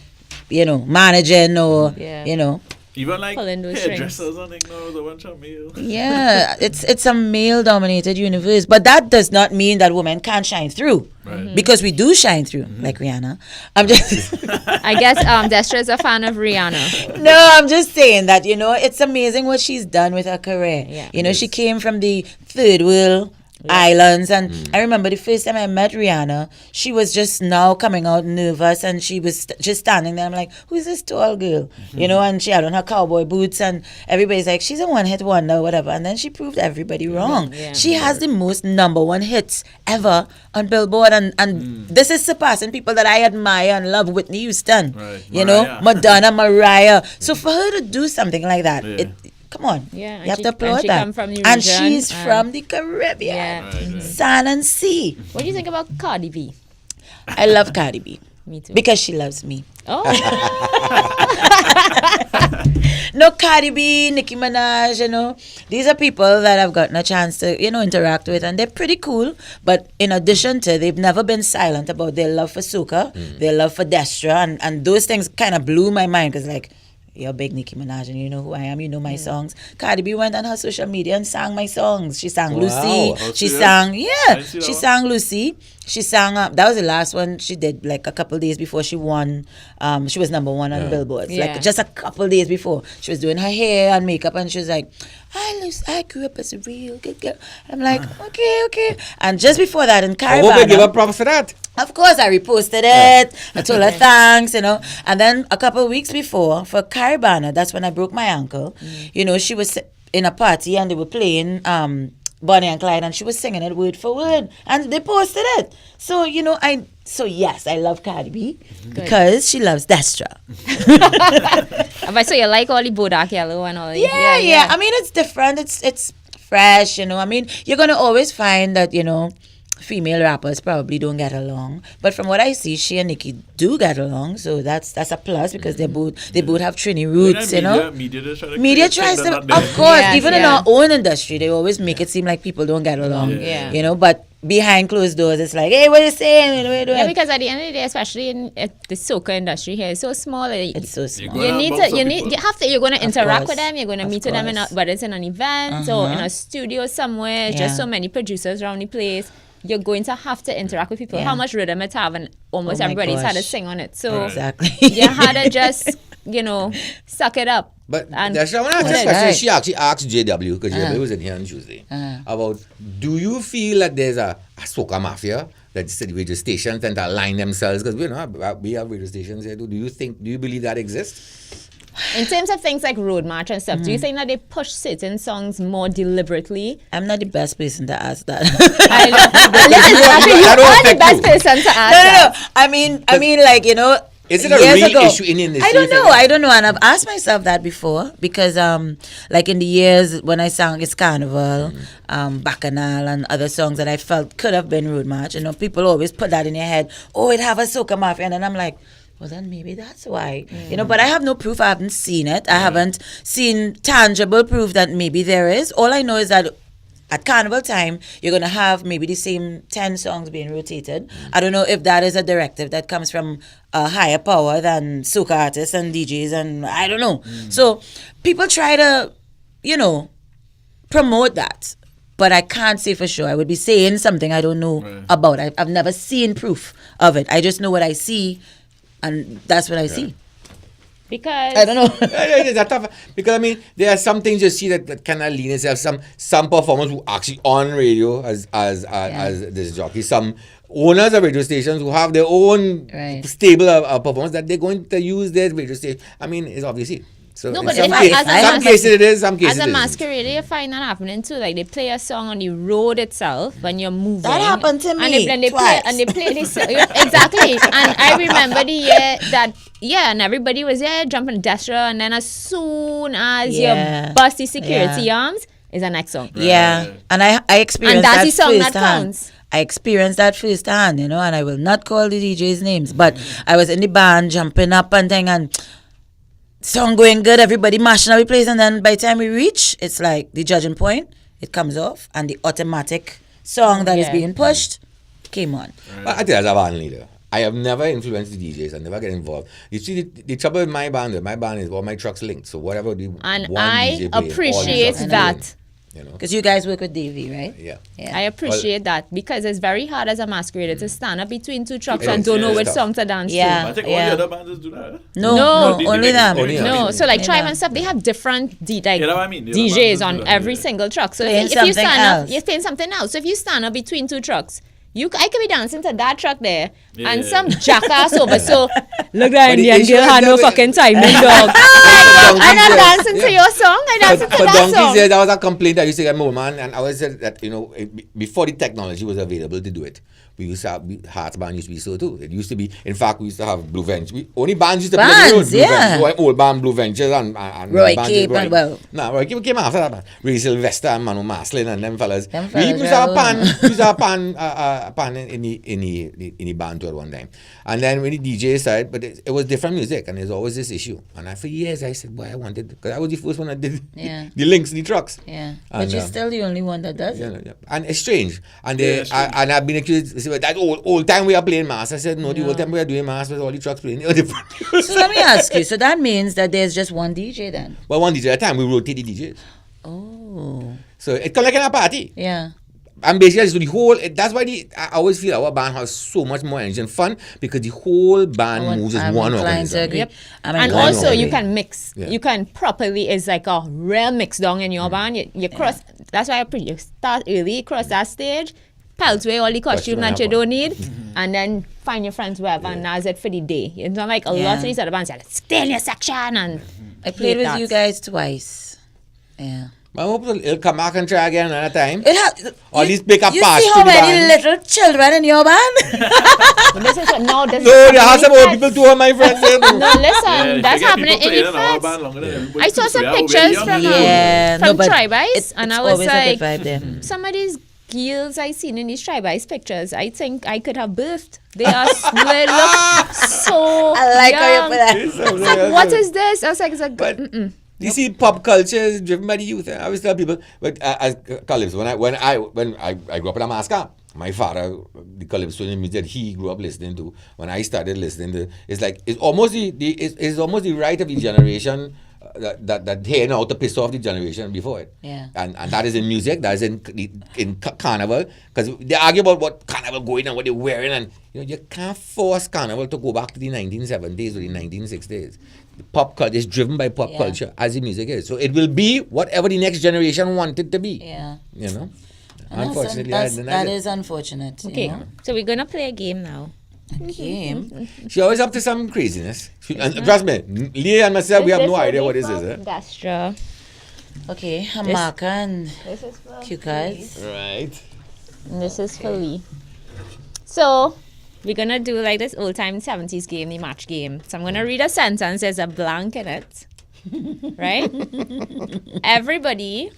[SPEAKER 4] you know, managing or, you know.
[SPEAKER 2] Even like
[SPEAKER 3] Pulling those
[SPEAKER 2] hairdressers and things now, the bunch of male.
[SPEAKER 4] Yeah, it's a male dominated universe, but that does not mean that women can't shine through.
[SPEAKER 2] Right.
[SPEAKER 4] Because we do shine through, like Rihanna. I'm just
[SPEAKER 3] I guess Destra is a fan of Rihanna.
[SPEAKER 4] No, I'm just saying that, you know, it's amazing what she's done with her career.
[SPEAKER 3] Yeah.
[SPEAKER 4] You know, she came from the third world islands, and I remember the first time I met Rihanna, she was just now coming out nervous, and she was just standing there. I'm like, who's this tall girl? You know, and she had on her cowboy boots, and everybody's like, she's a one-hit wonder, whatever. And then she proved everybody wrong.
[SPEAKER 3] Yeah.
[SPEAKER 4] She has the most #1 hits ever on Billboard, and this is surpassing people that I admire and love. Whitney Houston,
[SPEAKER 2] Right.
[SPEAKER 4] you know,
[SPEAKER 2] Mariah.
[SPEAKER 4] Madonna, Mariah. So for her to do something like that, come on,
[SPEAKER 3] Yeah, and
[SPEAKER 4] you have
[SPEAKER 3] she-
[SPEAKER 4] to applaud
[SPEAKER 3] and she
[SPEAKER 4] that.
[SPEAKER 3] come from the
[SPEAKER 4] And
[SPEAKER 3] region,
[SPEAKER 4] she's
[SPEAKER 3] and-
[SPEAKER 4] from the Caribbean,
[SPEAKER 3] Yeah.
[SPEAKER 2] Right.
[SPEAKER 4] Sand and Sea.
[SPEAKER 3] What do you think about Cardi B?
[SPEAKER 4] I love Cardi B
[SPEAKER 3] Me too.
[SPEAKER 4] because she loves me.
[SPEAKER 3] Oh,
[SPEAKER 4] No, Cardi B, Nicki Minaj, you know, these are people that I've gotten a chance to, you know, interact with, and they're pretty cool. But in addition to, they've never been silent about their love for soca, their love for Destra, and those things kind of blew my mind because, like, you're a big Nicki Minaj and you know who I am, you know my songs. Cardi B went on her social media and sang my songs. She sang Lucy.
[SPEAKER 2] Oh,
[SPEAKER 4] She
[SPEAKER 2] serious?
[SPEAKER 4] sang,
[SPEAKER 2] I didn't see that
[SPEAKER 4] she
[SPEAKER 2] one.
[SPEAKER 4] sang Lucy. She sang, that was the last one she did, like a couple days before she won. She was #1 on Billboard.
[SPEAKER 3] Yeah.
[SPEAKER 4] Like just a couple days before. She was doing her hair and makeup, and she was like, I grew up as a real good girl. I'm like, okay. And just before that in
[SPEAKER 1] I hope I give her
[SPEAKER 4] Caravana,
[SPEAKER 1] props for that.
[SPEAKER 4] of course, I reposted it. I told her thanks, you know. And then a couple of weeks before, for Caravana, that's when I broke my ankle. You know, she was in a party and they were playing Bonnie and Clyde, and she was singing it word for word. And they posted it. So, you know, yes, I love Cardi B because she loves Destra.
[SPEAKER 3] but so you like all the Bodak Yellow and all these?
[SPEAKER 4] Yeah. I mean, it's different. It's fresh, you know. I mean, you're going to always find that, you know, female rappers probably don't get along, but from what I see, she and Nicki do get along, so that's a plus because they both have Trini roots, you know. Media tries to, of course,
[SPEAKER 3] Yes,
[SPEAKER 4] even in
[SPEAKER 3] yeah.
[SPEAKER 4] our own industry, they always make it seem like people don't get along,
[SPEAKER 3] Yeah.
[SPEAKER 4] you know. But behind closed doors, it's like, hey, what you saying? What you doing?
[SPEAKER 3] Yeah, because at the end of the day, especially in the soca industry here, it's so small.
[SPEAKER 4] It's so small.
[SPEAKER 2] Well,
[SPEAKER 3] You're going to interact
[SPEAKER 4] course.
[SPEAKER 3] with them. You're going to
[SPEAKER 4] Of
[SPEAKER 3] meet with them,
[SPEAKER 4] course.
[SPEAKER 3] whether it's in an event or in a studio somewhere. It's just
[SPEAKER 4] Yeah.
[SPEAKER 3] so many producers around the place. You're going to have to interact with people.
[SPEAKER 4] Yeah.
[SPEAKER 3] How much rhythm it have, and almost
[SPEAKER 4] Oh my
[SPEAKER 3] everybody's had to
[SPEAKER 4] gosh.
[SPEAKER 3] sing on it. So
[SPEAKER 2] Right.
[SPEAKER 4] Exactly.
[SPEAKER 3] you had to just, you know, suck it up.
[SPEAKER 1] But
[SPEAKER 3] And
[SPEAKER 1] that's I want to ask
[SPEAKER 3] put
[SPEAKER 1] this
[SPEAKER 3] it-
[SPEAKER 1] question.
[SPEAKER 4] Right.
[SPEAKER 1] She actually asked JW, because JW was in here on Tuesday, about, do you feel that there's a soca mafia that the radio stations tend to align themselves? Because we have radio stations here. Do you believe that exists?
[SPEAKER 3] In terms of things like road march and stuff, do you think that they push certain songs more deliberately?
[SPEAKER 4] I'm not the best person to ask that.
[SPEAKER 3] I know. You
[SPEAKER 1] That don't
[SPEAKER 3] are the
[SPEAKER 1] affect
[SPEAKER 3] best
[SPEAKER 1] you.
[SPEAKER 3] person to ask
[SPEAKER 4] No.
[SPEAKER 3] that.
[SPEAKER 4] I mean, like, you know,
[SPEAKER 1] Is it a
[SPEAKER 4] years
[SPEAKER 1] real
[SPEAKER 4] ago,
[SPEAKER 1] issue in the industry?
[SPEAKER 4] I don't know, and I've asked myself that before because, like in the years when I sang "It's Carnival," "Bacchanal," and other songs that I felt could have been road march, you know, people always put that in your head. Oh, it have a soca mafia, and then I'm like, well, then maybe that's why, you know. But I have no proof. I haven't seen it. I haven't seen tangible proof that maybe there is. All I know is that at Carnival time, you're going to have maybe the same 10 songs being rotated. I don't know if that is a directive that comes from a higher power than soca artists and DJs, and I don't know. So people try to, you know, promote that. But I can't say for sure. I would be saying something I don't know about. I've never seen proof of it. I just know what I see, and that's what I see.
[SPEAKER 3] Because
[SPEAKER 4] I don't know.
[SPEAKER 1] That's tough. Because I mean, there are some things you see that kind of lean itself. Some performers who actually on radio as this jockey. Some owners of radio stations who have their own
[SPEAKER 4] Right.
[SPEAKER 1] stable of performance that they're going to use their radio station. I mean, it's obviously So
[SPEAKER 3] No,
[SPEAKER 1] in
[SPEAKER 3] but
[SPEAKER 1] some,
[SPEAKER 3] as
[SPEAKER 1] case,
[SPEAKER 3] a
[SPEAKER 1] some
[SPEAKER 3] mas-
[SPEAKER 1] cases it is, some cases
[SPEAKER 3] As a
[SPEAKER 1] it isn't.
[SPEAKER 3] masquerader, you find that happening too. Like they play a song on the road itself when you're moving.
[SPEAKER 4] That happened to
[SPEAKER 3] and
[SPEAKER 4] me
[SPEAKER 3] they
[SPEAKER 4] twice.
[SPEAKER 3] play this exactly. And I remember the year that and everybody was jumping Destra, and then as soon as
[SPEAKER 4] Yeah.
[SPEAKER 3] you bust the security arms, is the next song.
[SPEAKER 4] Yeah, and I experienced
[SPEAKER 3] And that's
[SPEAKER 4] that
[SPEAKER 3] the song that
[SPEAKER 4] firsthand.
[SPEAKER 3] counts.
[SPEAKER 4] I experienced that firsthand, and I will not call the DJs names, but I was in the band jumping up and thing, and song going good, everybody mashing up the place, and then by the time we reach, it's like the judging point, it comes off, and the automatic song that is
[SPEAKER 3] Yeah.
[SPEAKER 4] being pushed came on.
[SPEAKER 1] But I think as a band leader, I have never influenced the DJs. I never get involved. You see, the trouble with my band is all my trucks linked. So whatever the
[SPEAKER 3] And
[SPEAKER 1] one
[SPEAKER 3] I
[SPEAKER 1] DJ play, all the
[SPEAKER 3] appreciate
[SPEAKER 1] trucks
[SPEAKER 3] that.
[SPEAKER 1] playing, you know.
[SPEAKER 4] Because you guys work with Davey, right?
[SPEAKER 1] Yeah.
[SPEAKER 4] Yeah.
[SPEAKER 3] I appreciate that because it's very hard as a masquerader to stand up between two trucks
[SPEAKER 1] It
[SPEAKER 3] and
[SPEAKER 1] is,
[SPEAKER 3] don't
[SPEAKER 1] it
[SPEAKER 3] know
[SPEAKER 1] is
[SPEAKER 3] which
[SPEAKER 1] tough.
[SPEAKER 3] song to dance
[SPEAKER 4] Yeah.
[SPEAKER 2] I think all
[SPEAKER 4] Yeah.
[SPEAKER 2] the other bands do that.
[SPEAKER 4] No,
[SPEAKER 3] No.
[SPEAKER 4] only them.
[SPEAKER 1] Only them.
[SPEAKER 3] No, so like
[SPEAKER 4] Only
[SPEAKER 3] Tribe
[SPEAKER 4] them.
[SPEAKER 3] and stuff, they have different
[SPEAKER 2] Yeah, that's what I mean. The other
[SPEAKER 3] DJs
[SPEAKER 2] bands
[SPEAKER 3] on
[SPEAKER 2] do that,
[SPEAKER 3] every
[SPEAKER 2] yeah.
[SPEAKER 3] single truck. So
[SPEAKER 4] Playing
[SPEAKER 3] if you
[SPEAKER 4] something
[SPEAKER 3] stand
[SPEAKER 4] else.
[SPEAKER 3] up, you're playing something else. So if you stand up between two trucks, I could be dancing to that truck there, and
[SPEAKER 2] Yeah.
[SPEAKER 3] some jackass over. So look, that
[SPEAKER 1] But the
[SPEAKER 3] Indian
[SPEAKER 1] issue
[SPEAKER 3] girl
[SPEAKER 1] is
[SPEAKER 3] had no
[SPEAKER 1] that
[SPEAKER 3] fucking timing, dog. I'm not dancing to your song. I dancing to
[SPEAKER 1] For
[SPEAKER 3] that
[SPEAKER 1] donkeys,
[SPEAKER 3] song.
[SPEAKER 1] yeah, that was a complaint I used to get more, man. And I always said that, before the technology was available to do it, we used to have, Hearts Band used to be so too. It used to be, in fact, we used to have Blue Venture. Only bands used to play the
[SPEAKER 4] Bands,
[SPEAKER 1] road. Blue
[SPEAKER 4] yeah.
[SPEAKER 1] Venture, old band Blue Ventures and
[SPEAKER 4] Roy
[SPEAKER 1] bands-
[SPEAKER 4] Cape and well.
[SPEAKER 1] No, Roy Cape came after that, man. Ray Sylvester and Manu Maslin and them fellas.
[SPEAKER 4] Them
[SPEAKER 1] We
[SPEAKER 4] fellas,
[SPEAKER 1] used to have a
[SPEAKER 4] yeah,
[SPEAKER 1] pan, we used to have a pan in the band tour at one time. And then when the DJ started, but it was different music, and there's always this issue. And for years I said, boy, I wanted, because I was the first one that did
[SPEAKER 4] Yeah.
[SPEAKER 1] the links, the trucks.
[SPEAKER 4] Yeah. But
[SPEAKER 1] And,
[SPEAKER 4] you're still the only one that does it.
[SPEAKER 1] Yeah. And it's strange. And
[SPEAKER 2] Yeah,
[SPEAKER 1] they,
[SPEAKER 2] it's strange.
[SPEAKER 1] and I've been accused, say, that old time we are playing mass. I said, no, the old time we are doing mass with all the trucks playing.
[SPEAKER 4] So let me ask you. So that means that there's just one DJ then?
[SPEAKER 1] Well, one DJ at a time, we rotate the DJs.
[SPEAKER 4] Oh.
[SPEAKER 1] So it's kind of like in a party.
[SPEAKER 4] Yeah.
[SPEAKER 1] And basically, so the whole, that's why I always feel our band has so much more energy and fun, because the whole band moves as
[SPEAKER 4] I'm
[SPEAKER 1] one
[SPEAKER 4] inclined to
[SPEAKER 1] organism.
[SPEAKER 4] agree.
[SPEAKER 3] Yep.
[SPEAKER 4] I'm
[SPEAKER 3] And
[SPEAKER 4] inclined to
[SPEAKER 3] also, you
[SPEAKER 4] agree.
[SPEAKER 3] can mix.
[SPEAKER 1] Yeah.
[SPEAKER 3] You can properly. It's like a real mix down in your band. You cross. That's why you start early, cross that stage, pelt away all the costume that you don't need, and then find your friends wherever, and that's it for the day. It's not like a lot of these other bands say, let's stay in your section. And
[SPEAKER 4] I played with
[SPEAKER 3] that.
[SPEAKER 4] you guys twice. Yeah.
[SPEAKER 1] I hope it'll come back and try again another time.
[SPEAKER 4] It has.
[SPEAKER 1] Or at least pick up
[SPEAKER 4] You
[SPEAKER 1] parts
[SPEAKER 4] see
[SPEAKER 1] to
[SPEAKER 4] how
[SPEAKER 1] the
[SPEAKER 4] many
[SPEAKER 1] band.
[SPEAKER 4] little children in your band?
[SPEAKER 3] But this is what no. This
[SPEAKER 1] No,
[SPEAKER 3] is
[SPEAKER 1] they have some
[SPEAKER 3] happening
[SPEAKER 1] old
[SPEAKER 3] in
[SPEAKER 1] people
[SPEAKER 3] Feds.
[SPEAKER 1] too, my friends.
[SPEAKER 3] No, listen,
[SPEAKER 2] Yeah,
[SPEAKER 3] that's
[SPEAKER 2] you get
[SPEAKER 3] happening
[SPEAKER 2] people
[SPEAKER 3] in the
[SPEAKER 2] playing our
[SPEAKER 3] Feds.
[SPEAKER 2] band longer than everybody
[SPEAKER 3] I saw
[SPEAKER 2] else.
[SPEAKER 3] some
[SPEAKER 2] We are way
[SPEAKER 3] pictures
[SPEAKER 2] young.
[SPEAKER 3] from
[SPEAKER 4] Yeah, no,
[SPEAKER 3] from
[SPEAKER 4] but
[SPEAKER 3] Tribe Ice,
[SPEAKER 4] it's
[SPEAKER 3] and I was
[SPEAKER 4] always a
[SPEAKER 3] like,
[SPEAKER 4] good vibe there.
[SPEAKER 3] some of these girls I seen in these Tribe Ice pictures, I think I could have birthed. They look so
[SPEAKER 4] I like how
[SPEAKER 3] young.
[SPEAKER 4] you put that.
[SPEAKER 3] It's like, what is this? I was like, it's like,
[SPEAKER 1] But you see, pop culture is driven by the youth. I always tell people, but as Calibs, when I grew up in Alaska, my father, the Calypsonian music that he grew up listening to, when I started listening to, it's almost the right of the generation that hear how to piss off the generation before it.
[SPEAKER 4] Yeah.
[SPEAKER 1] And that is in music, that is in carnival, because they argue about what carnival going and what they're wearing, and you can't force carnival to go back to the 1970s or the 1960s. Pop culture is driven by pop culture as the music is. So it will be whatever the next generation want it to be.
[SPEAKER 4] Yeah.
[SPEAKER 1] You know?
[SPEAKER 4] And
[SPEAKER 1] Unfortunately,
[SPEAKER 4] that is unfortunate.
[SPEAKER 3] okay,
[SPEAKER 4] You know?
[SPEAKER 3] so we're gonna play a game now.
[SPEAKER 4] Game.
[SPEAKER 1] She always up to some craziness. And trust me, Leah and myself, we have no idea what this is. Eh?
[SPEAKER 3] Dastra.
[SPEAKER 4] Okay, Hamaka and
[SPEAKER 3] This is for
[SPEAKER 4] Q-Cuz.
[SPEAKER 1] Right.
[SPEAKER 3] and this is for Lee. So we're gonna do like this old time 70s game, the match game. So I'm gonna read a sentence, there's a blank in it. Right? Everybody,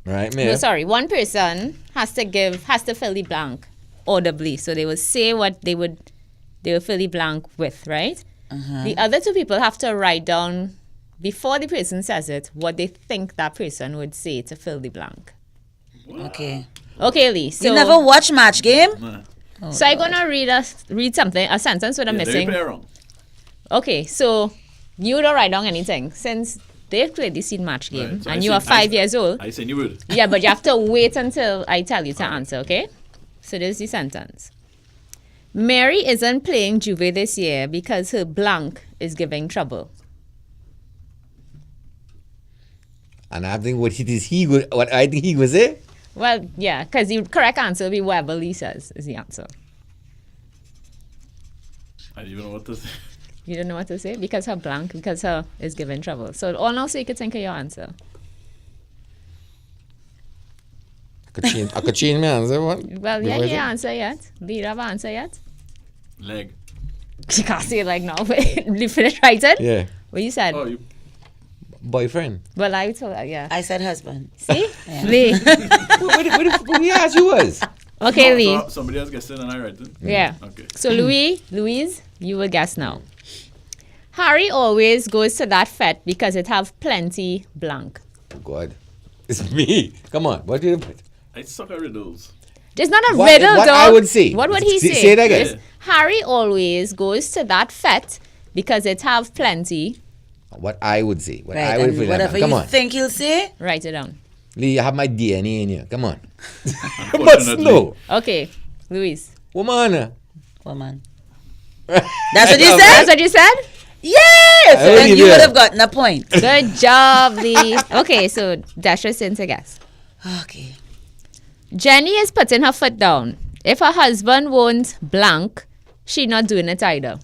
[SPEAKER 1] Right,
[SPEAKER 3] no,
[SPEAKER 1] man.
[SPEAKER 3] sorry, one person has to fill the blank audibly. So they will say what they will fill the blank with, right? The other two people have to write down before the person says it what they think that person would say to fill the blank.
[SPEAKER 4] Okay.
[SPEAKER 3] Okay, Lee. So
[SPEAKER 4] You never watch match game?
[SPEAKER 3] So I'm gonna read something, a sentence with a
[SPEAKER 2] They
[SPEAKER 3] missing.
[SPEAKER 2] play wrong.
[SPEAKER 3] Okay, so you don't write down anything since they've played the seed match game
[SPEAKER 2] Right, so
[SPEAKER 3] and
[SPEAKER 2] I
[SPEAKER 3] you
[SPEAKER 2] said-
[SPEAKER 3] are 5 years old.
[SPEAKER 2] I said you would.
[SPEAKER 3] Yeah, but you have to wait until I tell you to answer, okay? So this is the sentence. Mary isn't playing Juve this year because her blank is giving trouble.
[SPEAKER 1] And I think what I think he was say.
[SPEAKER 3] Well, yeah, because the correct answer will be whatever Lee says is the answer.
[SPEAKER 2] I don't even know what to say.
[SPEAKER 3] You don't know what to say? Because her blank, because her is giving trouble. So all now so you could think of your answer.
[SPEAKER 1] I could change my answer. What?
[SPEAKER 3] Well, yeah,
[SPEAKER 1] Before I
[SPEAKER 3] you
[SPEAKER 1] say-
[SPEAKER 3] answer yet. Do you have an answer yet?
[SPEAKER 2] Leg.
[SPEAKER 3] She can't say it like now. You finished writing?
[SPEAKER 1] Yeah.
[SPEAKER 3] What you said?
[SPEAKER 2] Oh, you.
[SPEAKER 1] Boyfriend.
[SPEAKER 3] Well, I told her, yeah.
[SPEAKER 4] I said husband.
[SPEAKER 3] See?
[SPEAKER 4] Yeah.
[SPEAKER 3] Lee.
[SPEAKER 1] What we asked you was?
[SPEAKER 3] Okay, Lee.
[SPEAKER 2] So somebody else guessed it and I write it?
[SPEAKER 3] Yeah.
[SPEAKER 2] Okay.
[SPEAKER 3] So Louise, you will guess now. Harry always goes to that fete because it have plenty blank.
[SPEAKER 1] Oh, God. It's me. Come on. What do you put?
[SPEAKER 2] I suck at riddles.
[SPEAKER 3] It's not a
[SPEAKER 1] What-
[SPEAKER 3] riddle,
[SPEAKER 1] what
[SPEAKER 3] dog.
[SPEAKER 1] I would say.
[SPEAKER 3] What would he
[SPEAKER 1] Say-
[SPEAKER 3] say?
[SPEAKER 1] say it again.
[SPEAKER 3] Yes. Harry always goes to that fete because it have plenty.
[SPEAKER 1] What I would say. What
[SPEAKER 4] Right,
[SPEAKER 1] I would
[SPEAKER 4] and
[SPEAKER 1] feel.
[SPEAKER 4] whatever
[SPEAKER 1] Come
[SPEAKER 4] you
[SPEAKER 1] on.
[SPEAKER 4] think he'll say,
[SPEAKER 3] Write it down.
[SPEAKER 1] Lee, you have my DNA in you. Come on. Must
[SPEAKER 2] Unfortunately.
[SPEAKER 1] know.
[SPEAKER 3] Okay, Louise.
[SPEAKER 1] Woman.
[SPEAKER 4] woman. That's what you
[SPEAKER 3] That's
[SPEAKER 4] said?
[SPEAKER 3] what you said?
[SPEAKER 4] Yes!
[SPEAKER 1] I believe
[SPEAKER 4] And you
[SPEAKER 1] you.
[SPEAKER 4] would have gotten a point.
[SPEAKER 3] Good job, Lee. Okay, so Dasha sends a guess.
[SPEAKER 4] Okay.
[SPEAKER 3] Jenny is putting her foot down. If her husband won't blank, she not doing it either.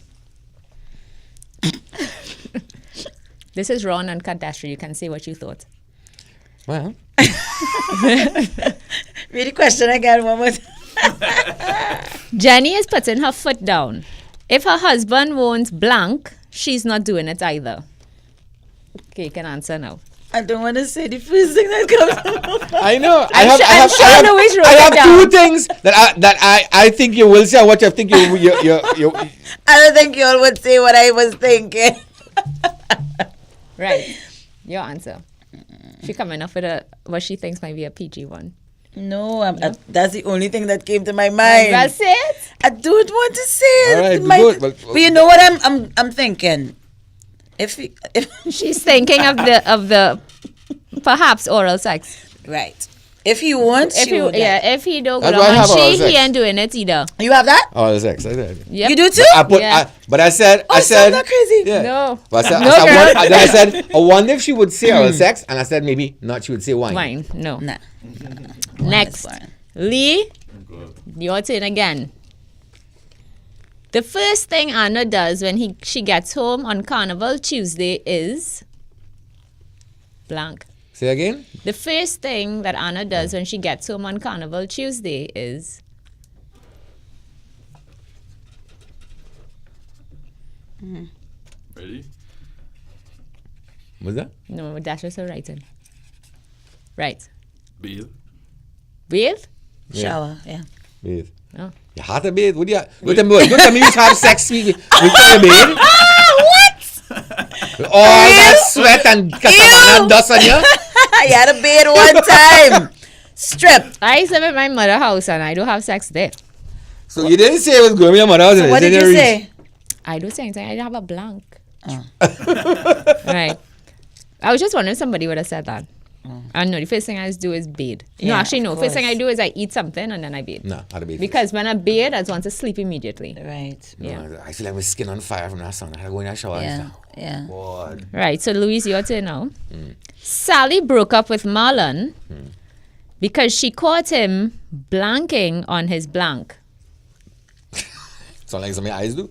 [SPEAKER 3] This is raw and uncut, Dasha. You can say what you thought.
[SPEAKER 1] Well,
[SPEAKER 4] Read the question again one more time.
[SPEAKER 3] Jenny is putting her foot down. If her husband won't blank, she's not doing it either. Okay, you can answer now.
[SPEAKER 4] I don't want to say the first thing that comes to my mind.
[SPEAKER 1] I know.
[SPEAKER 3] I'm sure Louise wrote
[SPEAKER 1] I
[SPEAKER 3] it
[SPEAKER 1] have
[SPEAKER 3] down.
[SPEAKER 1] two things that I think you will say and what you think you
[SPEAKER 4] I don't think you all would say what I was thinking.
[SPEAKER 3] Right. Your answer. She coming up with what she thinks might be a PG one.
[SPEAKER 4] No, that's the only thing that came to my mind.
[SPEAKER 3] That's it?
[SPEAKER 4] I don't want to say it.
[SPEAKER 1] All right,
[SPEAKER 4] My-
[SPEAKER 1] good.
[SPEAKER 4] but you know what I'm thinking? If
[SPEAKER 3] She's thinking of the perhaps oral sex.
[SPEAKER 4] right. If he wants
[SPEAKER 3] If
[SPEAKER 4] you,
[SPEAKER 3] if he don't go
[SPEAKER 1] That's why I
[SPEAKER 3] down
[SPEAKER 1] have
[SPEAKER 3] on
[SPEAKER 1] oral
[SPEAKER 3] she,
[SPEAKER 1] sex.
[SPEAKER 3] he ain't doing it either.
[SPEAKER 4] you have that?
[SPEAKER 1] Oh, the sex. I did.
[SPEAKER 3] Yep.
[SPEAKER 4] You do too?
[SPEAKER 3] Yeah.
[SPEAKER 1] But I said
[SPEAKER 4] Oh, so I'm not crazy.
[SPEAKER 1] Yeah.
[SPEAKER 3] No.
[SPEAKER 1] But I said,
[SPEAKER 3] No,
[SPEAKER 1] I said,
[SPEAKER 3] girl.
[SPEAKER 1] then I said, I wonder if she would say oral sex, and I said maybe not. She would say wine.
[SPEAKER 3] Wine. No.
[SPEAKER 4] Nah.
[SPEAKER 3] Next.
[SPEAKER 4] Fine.
[SPEAKER 3] Lee,
[SPEAKER 2] Good.
[SPEAKER 3] your turn again. The first thing Anna does when she gets home on Carnival Tuesday is blank.
[SPEAKER 1] Say again.
[SPEAKER 3] The first thing that Anna does when she gets home on Carnival Tuesday is
[SPEAKER 2] Ready?
[SPEAKER 1] What's that?
[SPEAKER 3] no. Dasha's her writing. Right.
[SPEAKER 2] Bathe.
[SPEAKER 3] Bathe.
[SPEAKER 4] Shower, yeah.
[SPEAKER 1] Bathe.
[SPEAKER 3] Oh.
[SPEAKER 1] You have to bathe. What do you? Don't tell me you have sex with your bathe. All that sweat and catamana dust on you.
[SPEAKER 4] I had a bed one time. Stripped.
[SPEAKER 3] I used to live at my mother's house and I don't have sex there.
[SPEAKER 1] So you didn't say it was going to your mother's house.
[SPEAKER 4] What did you say?
[SPEAKER 3] I do say anything. I have a blank.
[SPEAKER 4] Oh.
[SPEAKER 3] Right. I was just wondering if somebody would have said that. I know the first thing I do is bathe. No,
[SPEAKER 4] Yeah,
[SPEAKER 3] actually no.
[SPEAKER 4] of
[SPEAKER 3] First thing I
[SPEAKER 4] course.
[SPEAKER 3] do is I eat something and then I bathe.
[SPEAKER 1] No, I'd bathe.
[SPEAKER 3] Because when I bathe, I just want to sleep immediately.
[SPEAKER 4] Right.
[SPEAKER 3] Yeah.
[SPEAKER 1] No, I feel like my skin on fire from that sun. I had to go in that shower.
[SPEAKER 4] Yeah. Yeah.
[SPEAKER 1] God.
[SPEAKER 3] Right. So Louise, your turn now. Sally broke up with Marlon because she caught him blanking on his blank.
[SPEAKER 1] Sound like something eyes do.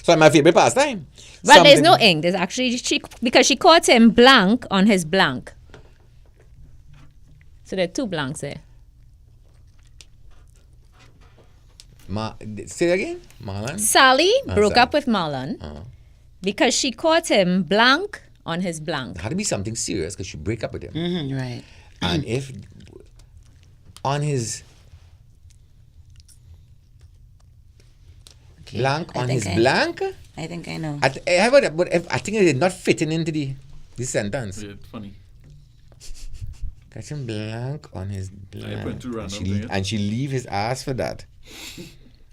[SPEAKER 1] So my favorite pastime.
[SPEAKER 3] But there's no ink. There's actually because she caught him blank on his blank. So there are two blanks there.
[SPEAKER 1] Say it again. Marlon.
[SPEAKER 3] Sally broke
[SPEAKER 1] Sally.
[SPEAKER 3] up with Marlon because she caught him blank on his blank.
[SPEAKER 1] It had to be something serious because she break up with him.
[SPEAKER 4] Mm-hmm, right.
[SPEAKER 1] And if on his
[SPEAKER 4] Okay.
[SPEAKER 1] blank,
[SPEAKER 4] I
[SPEAKER 1] on
[SPEAKER 4] think
[SPEAKER 1] his blank,
[SPEAKER 4] I think I know.
[SPEAKER 1] I think it is not fitting into the sentence.
[SPEAKER 2] Yeah, it's funny.
[SPEAKER 1] Catch him blank on his blank.
[SPEAKER 2] put two random
[SPEAKER 1] and,
[SPEAKER 2] things.
[SPEAKER 1] she leave his ass for that.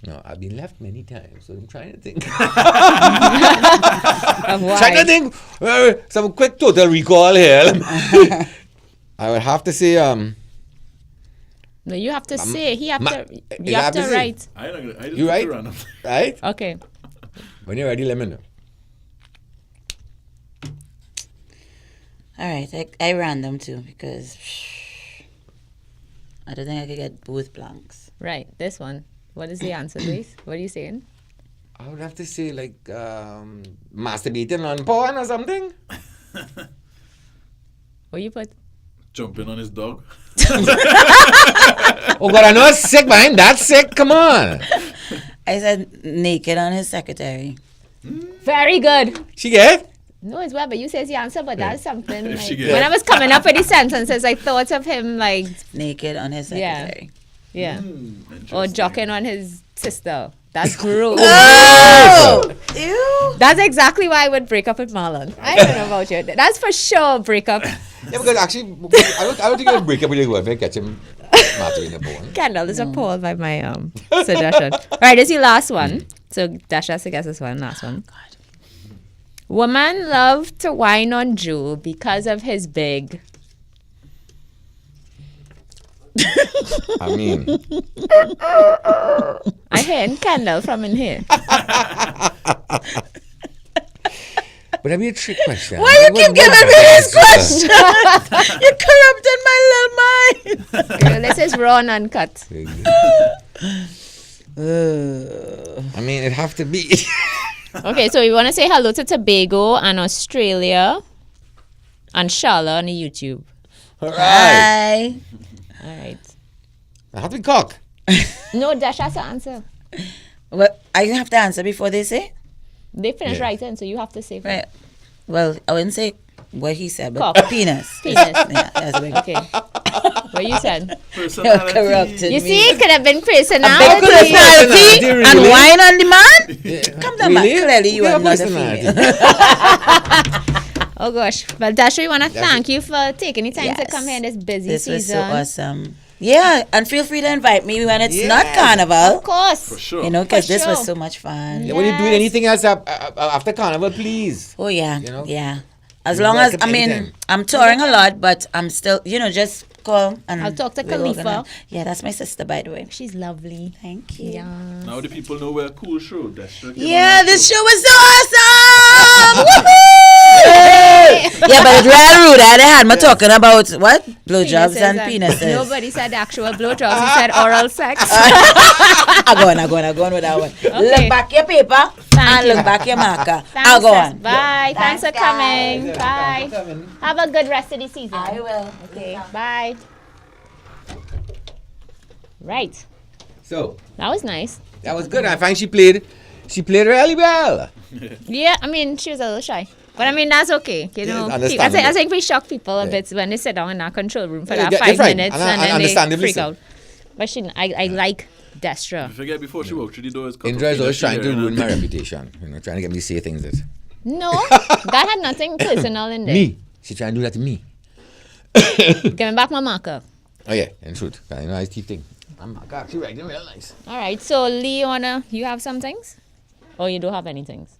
[SPEAKER 1] No, I've been left many times, so I'm trying to think.
[SPEAKER 3] Of
[SPEAKER 1] Trying to
[SPEAKER 3] why?
[SPEAKER 1] think. Some quick total recall here. I would have to say
[SPEAKER 3] No, you have to say. You have
[SPEAKER 1] you have to say.
[SPEAKER 3] write.
[SPEAKER 2] I just
[SPEAKER 1] You
[SPEAKER 2] put
[SPEAKER 1] right?
[SPEAKER 2] two random.
[SPEAKER 1] Right?
[SPEAKER 3] Okay.
[SPEAKER 1] When you're ready, let me know.
[SPEAKER 4] All right. I ran them too because I don't think I could get both blanks.
[SPEAKER 3] Right. This one. What is the answer, Louise? What are you saying?
[SPEAKER 1] I would have to say like masturbating on porn or something.
[SPEAKER 3] What you put?
[SPEAKER 2] Jumping on his dog.
[SPEAKER 1] Oh God, I know it's sick, man. That's sick. Come on.
[SPEAKER 4] I said naked on his secretary.
[SPEAKER 3] Very good.
[SPEAKER 1] She get?
[SPEAKER 3] No, it's well, but you says the answer, but that's something.
[SPEAKER 2] If
[SPEAKER 3] Like,
[SPEAKER 2] she get-
[SPEAKER 3] when I was coming up with the sentences, I thought of him like,
[SPEAKER 4] Naked on his
[SPEAKER 3] Yeah.
[SPEAKER 4] secretary.
[SPEAKER 3] yeah, or
[SPEAKER 2] Interesting.
[SPEAKER 3] jockeying on his sister. That's gross.
[SPEAKER 4] Oh! Ew.
[SPEAKER 3] That's exactly why I would break up with Marlon. I don't know about you. That's for sure break up.
[SPEAKER 1] Yeah, because actually, I don't think I would break up with your boyfriend, catch him masturbating on porn.
[SPEAKER 3] Kendall is appalled by my suggestion. All right, this is your last one. So Dash has to guess this one, last one. Woman love to whine on Joe because of his big.
[SPEAKER 1] I mean,
[SPEAKER 3] I hear Kendall from in here.
[SPEAKER 1] but that'd be a trick question.
[SPEAKER 4] Why you keep giving me this question? You corrupted my little mind.
[SPEAKER 3] Girl, this is raw and uncut.
[SPEAKER 1] I mean, it'd have to be.
[SPEAKER 3] Okay, so we want to say hello to Tobago and Australia and Charlotte on the YouTube.
[SPEAKER 1] All right.
[SPEAKER 4] Hi.
[SPEAKER 3] All right.
[SPEAKER 1] I have to be cock.
[SPEAKER 3] No, Dash has to answer.
[SPEAKER 4] Well, I have to answer before they say?
[SPEAKER 3] They finished
[SPEAKER 1] Yeah.
[SPEAKER 3] writing, so you have to say first.
[SPEAKER 4] Right. Well, I wouldn't say what he said, but
[SPEAKER 3] Cock.
[SPEAKER 4] penis.
[SPEAKER 3] Penis.
[SPEAKER 4] Yeah, that's big.
[SPEAKER 3] Okay. What you said?
[SPEAKER 4] You're
[SPEAKER 2] Personality.
[SPEAKER 4] corrupted
[SPEAKER 3] You
[SPEAKER 4] me.
[SPEAKER 3] see, it could have been
[SPEAKER 4] Big
[SPEAKER 3] personality.
[SPEAKER 4] personality
[SPEAKER 1] Really?
[SPEAKER 4] and wine on demand? Come down, man.
[SPEAKER 1] Really?
[SPEAKER 4] Clearly you
[SPEAKER 1] Yeah,
[SPEAKER 4] are not a
[SPEAKER 1] personality.
[SPEAKER 4] female.
[SPEAKER 3] Oh gosh. Well, Dash, we want to thank you for taking the time to
[SPEAKER 4] Yes.
[SPEAKER 3] come here in this busy
[SPEAKER 4] This was
[SPEAKER 3] season.
[SPEAKER 4] so awesome. Yeah, and feel free to invite me when it's not
[SPEAKER 1] Yes.
[SPEAKER 4] carnival.
[SPEAKER 3] Of course.
[SPEAKER 2] For sure.
[SPEAKER 4] You know, because
[SPEAKER 3] For
[SPEAKER 4] this was
[SPEAKER 3] sure.
[SPEAKER 4] so much fun.
[SPEAKER 1] Yeah, when you're doing
[SPEAKER 3] Yes.
[SPEAKER 1] anything else after carnival, please.
[SPEAKER 4] Oh, yeah.
[SPEAKER 1] You know?
[SPEAKER 4] Yeah. As
[SPEAKER 1] You're
[SPEAKER 4] long as,
[SPEAKER 1] welcome
[SPEAKER 4] I mean,
[SPEAKER 1] anytime.
[SPEAKER 4] I'm touring a lot, but I'm still, just call and
[SPEAKER 3] I'll talk to
[SPEAKER 4] we'll
[SPEAKER 3] Khalifa.
[SPEAKER 4] organize. Yeah, that's my sister, by the way.
[SPEAKER 3] She's lovely.
[SPEAKER 4] Thank you.
[SPEAKER 3] Yeah.
[SPEAKER 2] Now the people know we're a cool show. That's true.
[SPEAKER 4] Yeah, this show was so awesome! Woohoo! Yeah, but it's real rude. I had me talking about what? Blowjobs and penises.
[SPEAKER 3] Nobody said actual blowjobs. He said oral sex.
[SPEAKER 4] I go on with that one. Look back your paper and
[SPEAKER 3] you.
[SPEAKER 4] look back your marker.
[SPEAKER 3] Thanks,
[SPEAKER 4] I'll go
[SPEAKER 3] sis.
[SPEAKER 4] on.
[SPEAKER 3] Bye. Thanks for
[SPEAKER 4] Thanks,
[SPEAKER 3] coming.
[SPEAKER 4] guys.
[SPEAKER 3] Bye. Have a good rest of the season.
[SPEAKER 4] I will.
[SPEAKER 3] Okay. Bye. Right.
[SPEAKER 1] So
[SPEAKER 3] That was nice.
[SPEAKER 1] that was good. I find she played really well.
[SPEAKER 3] Yeah, I mean, she was a little shy. But I mean, that's okay. You know,
[SPEAKER 1] understandable.
[SPEAKER 3] I think we shock people a
[SPEAKER 1] Yeah.
[SPEAKER 3] bit when they sit down in our control room for
[SPEAKER 1] Yeah,
[SPEAKER 3] that
[SPEAKER 1] they're
[SPEAKER 3] 5
[SPEAKER 1] fine.
[SPEAKER 3] minutes
[SPEAKER 1] And
[SPEAKER 3] and, then they
[SPEAKER 1] understandably
[SPEAKER 3] freak
[SPEAKER 1] so.
[SPEAKER 3] out. But I like Destra.
[SPEAKER 2] You forget before she walked through the doors.
[SPEAKER 1] Indra is always trying to ruin my reputation. Trying to get me to say things that
[SPEAKER 3] No, that had nothing personal in there.
[SPEAKER 1] me. She trying to do that to me.
[SPEAKER 3] Give me back my marker.
[SPEAKER 1] Oh yeah, in truth, I know I keep thinking. I'm actually writing real nice.
[SPEAKER 3] All right, so Leona, you have some things? Or you don't have any things?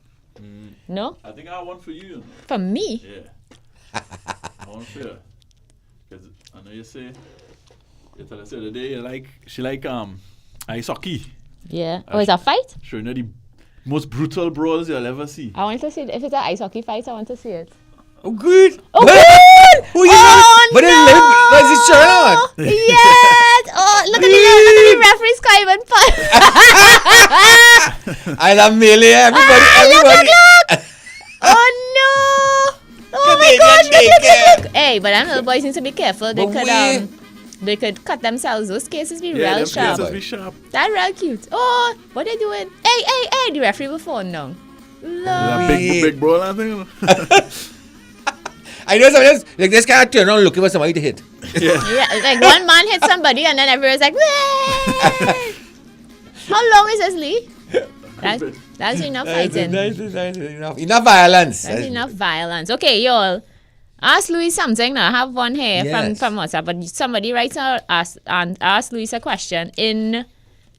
[SPEAKER 3] No?
[SPEAKER 2] I think I have one for you.
[SPEAKER 3] For me?
[SPEAKER 2] Yeah. I want for you. Because I know you say, you tell us the other day, she like ice hockey.
[SPEAKER 3] Yeah. Oh, it's a fight?
[SPEAKER 2] Sure, you know the most brutal brawls you'll ever see.
[SPEAKER 3] I want to see it. If it's an ice hockey fight, I want to see it.
[SPEAKER 1] Oh good.
[SPEAKER 3] Oh,
[SPEAKER 1] But-
[SPEAKER 3] good!
[SPEAKER 1] Who you
[SPEAKER 3] Oh,
[SPEAKER 1] but
[SPEAKER 3] no!
[SPEAKER 1] was it sure not?
[SPEAKER 3] Yes! Oh, look at the referee's Skyman fun.
[SPEAKER 1] I love Millie, everybody, everybody.
[SPEAKER 3] Oh, no! Oh, my gosh, look. Hey, but them little boys need to be careful. They could cut themselves. Those cases be
[SPEAKER 2] Yeah,
[SPEAKER 3] real
[SPEAKER 2] them
[SPEAKER 3] sharp.
[SPEAKER 2] places be sharp.
[SPEAKER 3] That real cute. Oh, what they doing? Hey, the referee will phone down.
[SPEAKER 2] That
[SPEAKER 3] Love.
[SPEAKER 2] big brawl, I think.
[SPEAKER 1] I know sometimes like this kind of turn around looking for somebody to hit.
[SPEAKER 3] Yeah, like one man hit somebody and then everyone's like, "Way!" How long is this, Lee? That's enough fighting.
[SPEAKER 1] Enough violence.
[SPEAKER 3] That's enough violence. Okay, y'all. Ask Louis something now. I have one here
[SPEAKER 1] Yes.
[SPEAKER 3] from WhatsApp, but somebody writes out ask Louis a question in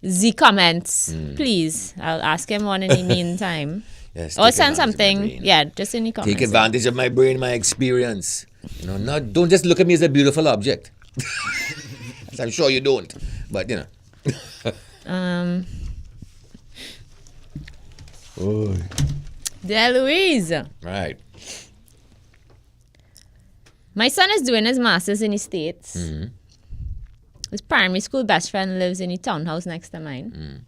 [SPEAKER 3] the comments. Please. I'll ask him one in the meantime.
[SPEAKER 1] Yes,
[SPEAKER 3] Or
[SPEAKER 1] take
[SPEAKER 3] send
[SPEAKER 1] advantage of my
[SPEAKER 3] something.
[SPEAKER 1] brain.
[SPEAKER 3] Yeah, just in the comments.
[SPEAKER 1] Take advantage of my brain, my experience. Don't just look at me as a beautiful object. As I'm sure you don't, but Oh,
[SPEAKER 3] Dear Louise,
[SPEAKER 1] right.
[SPEAKER 3] my son is doing his master's in the States. His primary school best friend lives in the townhouse next to mine.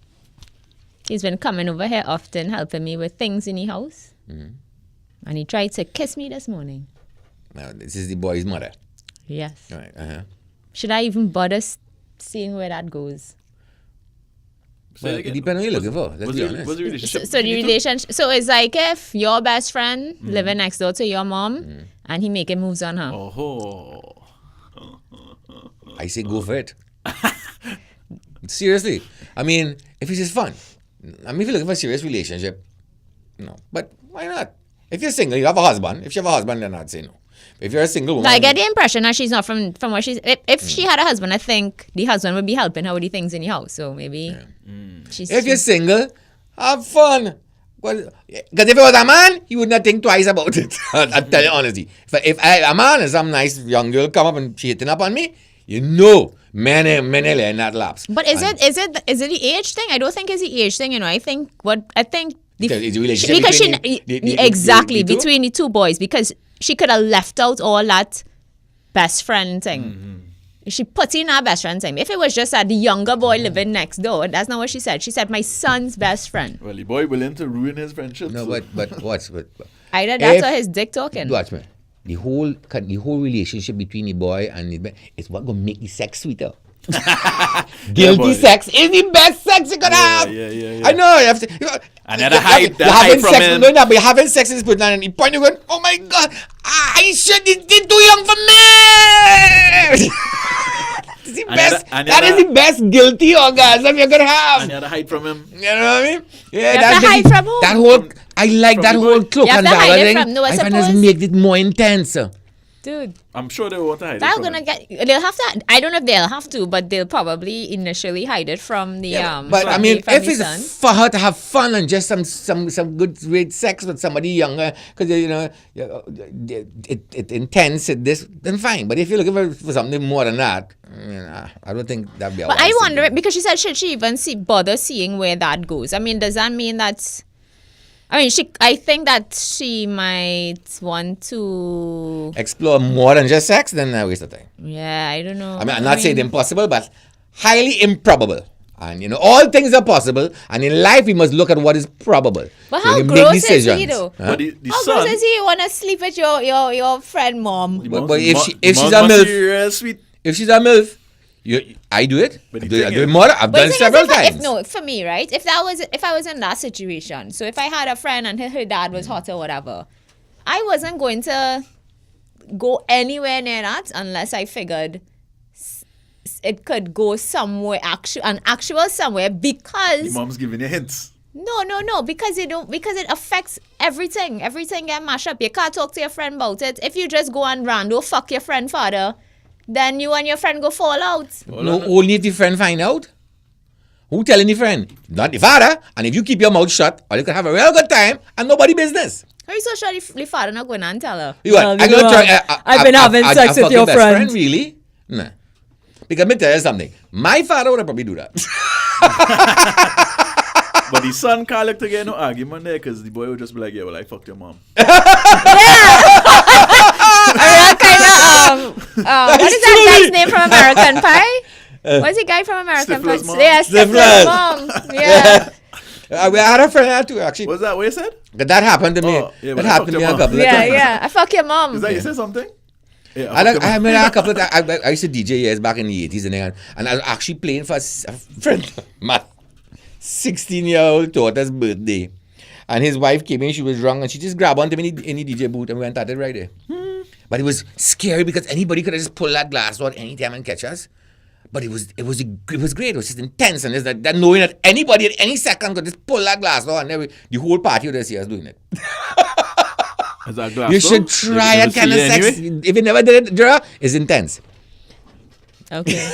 [SPEAKER 3] He's been coming over here often, helping me with things in the house.
[SPEAKER 1] Mm-hmm.
[SPEAKER 3] And he tried to kiss me this morning.
[SPEAKER 1] Now, this is the boy's mother.
[SPEAKER 3] Yes.
[SPEAKER 1] All right. Uh-huh.
[SPEAKER 3] Should I even bother seeing where that goes?
[SPEAKER 2] Say it
[SPEAKER 1] Well, it
[SPEAKER 2] again.
[SPEAKER 1] depends what you're looking for. Let's
[SPEAKER 2] Was
[SPEAKER 1] be
[SPEAKER 2] the
[SPEAKER 1] honest.
[SPEAKER 2] relationship?
[SPEAKER 3] So the relationship. So it's like if your best friend living next door to your mom, and he making moves on her.
[SPEAKER 2] Oh.
[SPEAKER 1] I say go for it. Seriously. I mean, if it's just fun. I mean, if you're looking for a serious relationship, no. But why not? If you're single, you have a husband. If you have a husband, then I'd say no. If you're a single woman...
[SPEAKER 3] I get the impression that she's not from what she's... If she had a husband, I think the husband would be helping her with the things in the house. So maybe she's...
[SPEAKER 1] If you're single, have fun. Because if it was a man, he would not think twice about it. I'll tell you honestly. If a man and some nice young girl come up and she hitting up on me, you know, many letting that lapse.
[SPEAKER 3] But is it the age thing? I don't think it's the age thing. You know, I think
[SPEAKER 1] Because it's a relationship
[SPEAKER 3] because
[SPEAKER 1] between
[SPEAKER 3] exactly
[SPEAKER 1] the two?
[SPEAKER 3] between the two boys, because she could have left out all that best friend thing. She put in her best friend thing. If it was just that the younger boy living next door, that's not what she said. She said my son's best friend.
[SPEAKER 2] Well, the boy willing to ruin his friendship.
[SPEAKER 1] No,
[SPEAKER 2] so-
[SPEAKER 1] but watch.
[SPEAKER 3] Either that
[SPEAKER 1] If-
[SPEAKER 3] or his dick talking.
[SPEAKER 1] Watch me. The whole relationship between the boy and the is what gonna make the sex sweeter. Guilty
[SPEAKER 2] boy.
[SPEAKER 1] sex is the best sex you could have.
[SPEAKER 2] Yeah.
[SPEAKER 1] I know. You have to.
[SPEAKER 2] And then the hype from him.
[SPEAKER 1] No, but you're having sex in this point, and you point, you're going, oh my god, I should. It's too young for me. It's the best. That is the best guilty orgasm you're gonna have.
[SPEAKER 2] And you had to hide from him.
[SPEAKER 1] You know what I mean? Yeah,
[SPEAKER 3] You have to hide from who?
[SPEAKER 1] That whole. I like
[SPEAKER 2] From
[SPEAKER 1] that
[SPEAKER 2] the
[SPEAKER 1] whole
[SPEAKER 2] boy.
[SPEAKER 1] cloak
[SPEAKER 3] You have
[SPEAKER 1] and
[SPEAKER 3] to hide
[SPEAKER 1] dagger
[SPEAKER 3] it
[SPEAKER 1] thing.
[SPEAKER 3] from- no, I
[SPEAKER 1] I find this
[SPEAKER 3] suppose-
[SPEAKER 1] make it more intense.
[SPEAKER 3] Dude,
[SPEAKER 2] I'm sure they want to hide it
[SPEAKER 3] they're
[SPEAKER 2] from
[SPEAKER 3] gonna
[SPEAKER 2] him.
[SPEAKER 3] get. They'll have to. I don't know if they'll have to, but they'll probably initially hide it from the
[SPEAKER 1] But I mean,
[SPEAKER 3] from
[SPEAKER 1] if
[SPEAKER 3] the
[SPEAKER 1] it's
[SPEAKER 3] son.
[SPEAKER 1] for her to have fun and just some good great sex with somebody younger, because you know it intense at this, then fine. But if you're looking for something more than that, I don't think that'd be.
[SPEAKER 3] But I wonder, because she said, should she even bother seeing where that goes? I mean, does that mean that? I mean, I think that she might want to.
[SPEAKER 1] Explore more than just sex, then waste of time.
[SPEAKER 3] Yeah, I don't know.
[SPEAKER 1] I mean, I'm not saying impossible, but highly improbable. And you know, all things are possible, and in life we must look at what is probable.
[SPEAKER 3] But
[SPEAKER 1] So
[SPEAKER 3] how
[SPEAKER 1] you
[SPEAKER 3] gross is he though?
[SPEAKER 1] Huh?
[SPEAKER 2] But the
[SPEAKER 3] How
[SPEAKER 2] son,
[SPEAKER 3] gross is he? You want to sleep with your friend mom?
[SPEAKER 2] the
[SPEAKER 1] But
[SPEAKER 2] mom-
[SPEAKER 1] if
[SPEAKER 2] the
[SPEAKER 1] she-
[SPEAKER 2] mom-
[SPEAKER 1] if
[SPEAKER 2] the
[SPEAKER 1] she's
[SPEAKER 2] mom
[SPEAKER 1] a
[SPEAKER 2] must
[SPEAKER 1] MILF-
[SPEAKER 2] be real sweet.
[SPEAKER 1] If she's a MILF, I do it.
[SPEAKER 2] But
[SPEAKER 1] I
[SPEAKER 2] the
[SPEAKER 1] do
[SPEAKER 2] thing
[SPEAKER 1] it
[SPEAKER 2] is-
[SPEAKER 1] more. I've
[SPEAKER 3] But
[SPEAKER 1] done
[SPEAKER 3] the
[SPEAKER 1] it
[SPEAKER 3] thing is,
[SPEAKER 1] several
[SPEAKER 3] if
[SPEAKER 1] times.
[SPEAKER 3] no, for me, right? If I was in that situation, so if I had a friend and her dad was hot or whatever, I wasn't going to go anywhere near that unless I figured it could go somewhere, actual somewhere,
[SPEAKER 2] The
[SPEAKER 3] because
[SPEAKER 2] mom's giving you hints.
[SPEAKER 3] no, because it affects everything. Everything get mashed up. You can't talk to your friend about it. If you just go and rando fuck your friend father, then you and your friend go fall out.
[SPEAKER 1] No, only if the friend find out. Who telling the friend? Not the father. And if you keep your mouth shut, or you can have a real good time and nobody business.
[SPEAKER 3] Are you so sure the father not going and tell her?
[SPEAKER 1] You what? I'm gonna try.
[SPEAKER 3] I've been having sex with your
[SPEAKER 1] best
[SPEAKER 3] friend.
[SPEAKER 1] Really? Nah. Because let me tell you something. My father would probably do that.
[SPEAKER 2] But the son can't look to get no argument there because the boy would just be like, yeah, well, I fucked your mom.
[SPEAKER 3] What is that guy's name from American Pie? What's the guy from American Pie?
[SPEAKER 2] Stifler's mom?
[SPEAKER 3] Yeah, Stifler's
[SPEAKER 1] Stifler's.
[SPEAKER 3] mom. Yeah.
[SPEAKER 1] I had a friend that too, actually.
[SPEAKER 2] Was that what you said?
[SPEAKER 1] That happened to me.
[SPEAKER 2] Oh, yeah,
[SPEAKER 1] that
[SPEAKER 2] when I
[SPEAKER 1] happened to
[SPEAKER 2] fucked
[SPEAKER 1] me a
[SPEAKER 2] your
[SPEAKER 1] couple of
[SPEAKER 3] Yeah,
[SPEAKER 1] times.
[SPEAKER 3] yeah. I fuck your mom.
[SPEAKER 2] Is that you said something? Yeah,
[SPEAKER 1] I mean, a couple of times. I used to DJ years back in the 80s, and I was actually playing for a friend, my 16-year-old daughter's birthday. And his wife came in, she was drunk, and she just grabbed onto me in the DJ booth, and we went at it right there. But it was scary because anybody could have just pulled that glass out anytime and catch us. But it was great. It was just intense, and there's that knowing that anybody at any second could just pull that glass out, and then the whole party would just see us doing it.
[SPEAKER 2] Is that glass
[SPEAKER 1] You
[SPEAKER 2] though?
[SPEAKER 1] should try
[SPEAKER 2] They
[SPEAKER 1] that kind of
[SPEAKER 2] see
[SPEAKER 1] sex.
[SPEAKER 2] anyway?
[SPEAKER 1] If you never did it, Jura, it's intense.
[SPEAKER 3] Okay.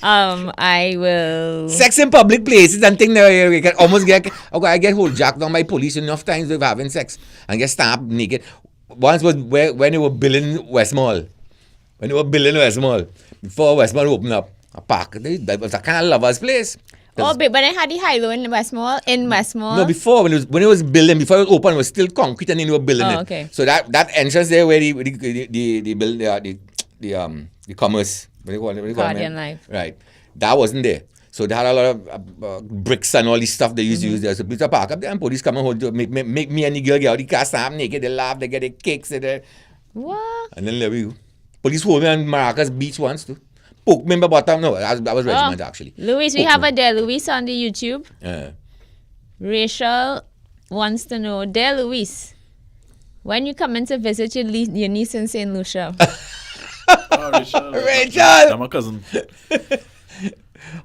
[SPEAKER 3] I will.
[SPEAKER 1] Sex in public places and things that you can almost get. Okay, I get hold jacked down by police enough times with having sex and get stabbed naked. Once was when they were building West Mall. When they were building West Mall. Before West Mall opened up a park. That was a kind of lover's place.
[SPEAKER 3] Oh, but when I had the high-low in Westmore,
[SPEAKER 1] No, before when it was building, before it was open, it was still concrete, and then they were building it.
[SPEAKER 3] Okay.
[SPEAKER 1] So that entrance there where the build the commerce, what do you call it?
[SPEAKER 3] Guardian Life.
[SPEAKER 1] Right, that wasn't there. So they had a lot of bricks and all this stuff they used to use there. So Peter park up there and police come and hold make me and the girl get out the car, stand naked, they laugh, they get their cakes,
[SPEAKER 3] What?
[SPEAKER 1] and then there we go. Police hold me on Maracas Beach once too. Poke me in my bottom. No, I was regiment actually.
[SPEAKER 3] Luis, we
[SPEAKER 1] Poke
[SPEAKER 3] have
[SPEAKER 1] me.
[SPEAKER 3] a Dear Luis on the YouTube. Rachel wants to know, Dear Luis, when you come in to visit your niece in St. Lucia?
[SPEAKER 2] Oh, Rachel.
[SPEAKER 1] Rachel!
[SPEAKER 2] I'm a cousin.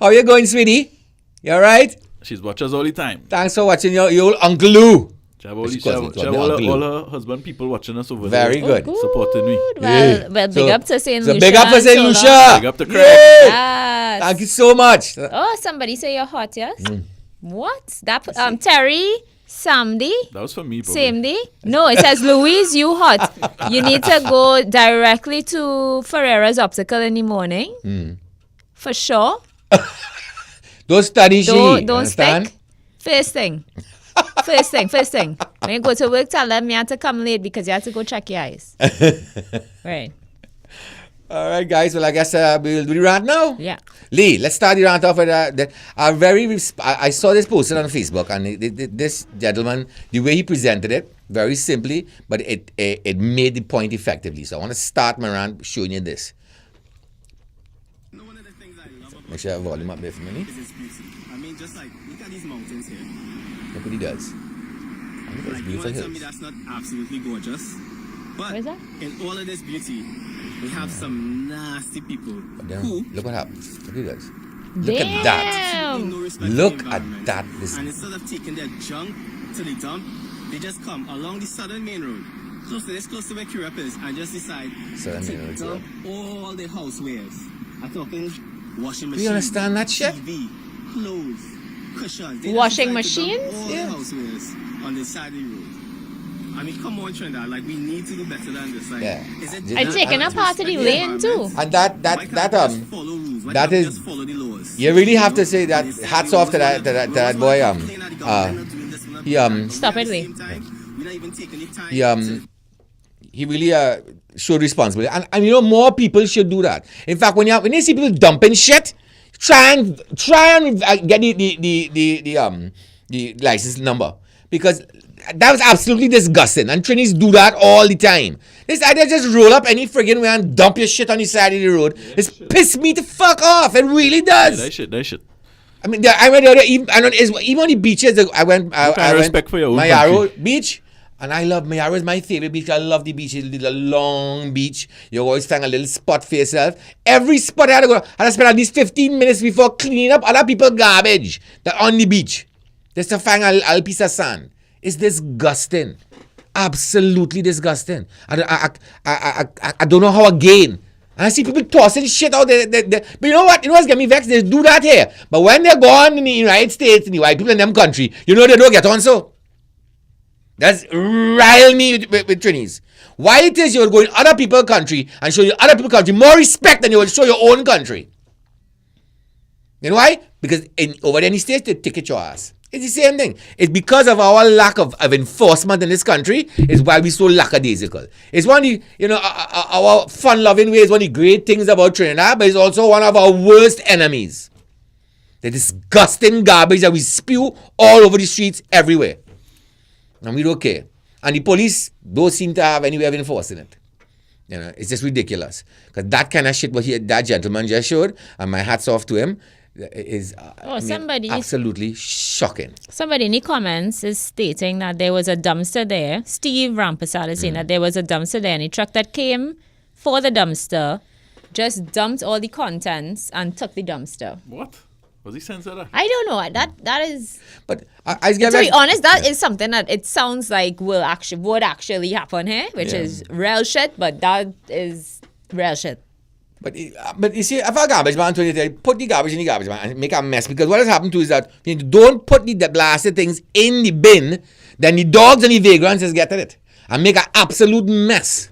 [SPEAKER 1] How you going, sweetie? You alright?
[SPEAKER 2] She's watches all the time.
[SPEAKER 1] Thanks for watching your old Uncle Lou.
[SPEAKER 2] She have all,
[SPEAKER 1] She
[SPEAKER 2] she have,
[SPEAKER 1] calls it
[SPEAKER 2] she have
[SPEAKER 1] Uncle
[SPEAKER 2] all
[SPEAKER 1] Lou.
[SPEAKER 2] her husband people watching us over
[SPEAKER 1] Very
[SPEAKER 2] there.
[SPEAKER 1] good.
[SPEAKER 2] Supporting me.
[SPEAKER 3] Well, big up to St. Lucia.
[SPEAKER 1] Big up for
[SPEAKER 3] and
[SPEAKER 1] St.
[SPEAKER 3] so long.
[SPEAKER 1] Lucia.
[SPEAKER 2] Big up to Craig.
[SPEAKER 1] Yay!
[SPEAKER 3] Yes.
[SPEAKER 1] Thank you so much.
[SPEAKER 3] Oh, somebody say you're hot, yes? What? That Terry, Samdi,
[SPEAKER 2] That was for me, probably.
[SPEAKER 3] same day? No, it says Louise, you hot. You need to go directly to Ferreira's Optical in the morning. For sure.
[SPEAKER 1] Don't study, she.
[SPEAKER 3] Don't
[SPEAKER 1] Understand?
[SPEAKER 3] stick. First thing. When you go to work, tell them you have to come late because you have to go check your eyes. Right.
[SPEAKER 1] All right, guys. Well, I guess we'll do the rant now.
[SPEAKER 3] Yeah.
[SPEAKER 1] Lee, let's start the rant off with I saw this posted on Facebook, and this gentleman, the way he presented it, very simply, but it made the point effectively. So I want to start my rant showing you this.
[SPEAKER 5] One of the things I love about
[SPEAKER 1] Make sure I have volume up there for me.
[SPEAKER 5] is its beauty. I mean, just like, look at these mountains here.
[SPEAKER 1] Look what he does. And look at those
[SPEAKER 5] Like, you
[SPEAKER 1] beautiful
[SPEAKER 5] want to tell me
[SPEAKER 1] hills.
[SPEAKER 5] that's not absolutely gorgeous? But
[SPEAKER 3] What is that?
[SPEAKER 5] in all of this beauty, we have some nasty people
[SPEAKER 1] But then,
[SPEAKER 5] who
[SPEAKER 1] look what happens. Look what he does. Look at that.
[SPEAKER 5] absolutely no respect for
[SPEAKER 1] Look
[SPEAKER 5] the
[SPEAKER 1] at
[SPEAKER 5] environment.
[SPEAKER 1] that. This
[SPEAKER 5] And instead of taking their junk to the dump, they just come along the southern main road, close to where Curep is, and just decide
[SPEAKER 1] Southern
[SPEAKER 5] to
[SPEAKER 1] Main Road,
[SPEAKER 5] dump all the housewares. I'm talking washing machines.
[SPEAKER 1] you understand that shit?
[SPEAKER 5] TV, clothes, cushions. They just
[SPEAKER 3] Washing
[SPEAKER 5] decide to dump
[SPEAKER 3] machines?
[SPEAKER 5] all
[SPEAKER 1] Yeah.
[SPEAKER 5] the housewares on the side of the road. I mean, come on, Trinidad. Like, we need to do better than this. Like,
[SPEAKER 1] Yeah.
[SPEAKER 5] is it
[SPEAKER 1] I
[SPEAKER 5] just
[SPEAKER 3] taken
[SPEAKER 5] not
[SPEAKER 3] a
[SPEAKER 5] to
[SPEAKER 3] part of the
[SPEAKER 5] respect
[SPEAKER 3] lane too.
[SPEAKER 5] environment?
[SPEAKER 1] And
[SPEAKER 5] Why can't we just follow rules? Why
[SPEAKER 1] that
[SPEAKER 5] can't we
[SPEAKER 1] is-
[SPEAKER 5] just follow the laws?
[SPEAKER 1] you really have to
[SPEAKER 5] know?
[SPEAKER 1] say that
[SPEAKER 5] And instead
[SPEAKER 1] hats
[SPEAKER 5] we
[SPEAKER 1] off to
[SPEAKER 5] always
[SPEAKER 1] that
[SPEAKER 5] wanna
[SPEAKER 1] boy,
[SPEAKER 5] complain at the government, not doing this, not
[SPEAKER 1] he,
[SPEAKER 5] doing that. But
[SPEAKER 3] Stop
[SPEAKER 5] at
[SPEAKER 3] it,
[SPEAKER 5] the
[SPEAKER 3] Lee.
[SPEAKER 5] same time, we're not even taking the time to
[SPEAKER 1] he really showed responsibility, and you know, more people should do that. In fact, when you see people dumping shit, try and get the license number, because that was absolutely disgusting, and Trinis do that all the time. This idea just roll up any friggin' way and dump your shit on the side of the road. It's pissed me the fuck off. It really does.
[SPEAKER 2] That shit.
[SPEAKER 1] I mean, I went there, even on the beaches. I went. I went
[SPEAKER 2] respect for your own
[SPEAKER 1] Mayaro
[SPEAKER 2] country.
[SPEAKER 1] Beach, and I love Mayaro. Is my favorite beach. I love the beach. It's a long beach. You always find a little spot for yourself. Every spot I had to go, I had to spend at least 15 minutes before cleaning up other people's garbage that on the beach, just to find a little piece of sand. It's disgusting, absolutely disgusting. I don't know how again. And I see people tossing shit out there. But you know what? You know what's getting me vexed? They do that here. But when they're gone in the United States, in the white people in them country, you know they don't get on so. That's rile me with Trinis. Why it is you would go in other people's country and show your other people's country more respect than you would show your own country. You know why? Because over there in the States, they ticket your ass. It's the same thing. It's because of our lack of enforcement in this country is why we're so lackadaisical. It's one of the, our fun-loving ways, one of the great things about Trinidad, but it's also one of our worst enemies. The disgusting garbage that we spew all over the streets everywhere. And we don't care. And the police don't seem to have any way of enforcing it. You know, it's just ridiculous. Because that kind of shit what that gentleman just showed, and my hat's off to him, is
[SPEAKER 3] somebody-
[SPEAKER 1] absolutely shocking.
[SPEAKER 3] Somebody in the comments is stating that there was a dumpster there. Steve Rampasad is saying that there was a dumpster there, and the truck that came for the dumpster just dumped all the contents and took the dumpster.
[SPEAKER 2] What? Was he censored that?
[SPEAKER 3] I don't know. That is,
[SPEAKER 1] But I
[SPEAKER 3] to be honest, that is something that it sounds like would actually happen here, which is real shit. But that is real shit.
[SPEAKER 1] But you see, if a garbage man told you to put the garbage in the garbage man and make a mess, because what has happened to is that you don't put the blasted things in the bin, then the dogs and the vagrants just get at it and make an absolute mess.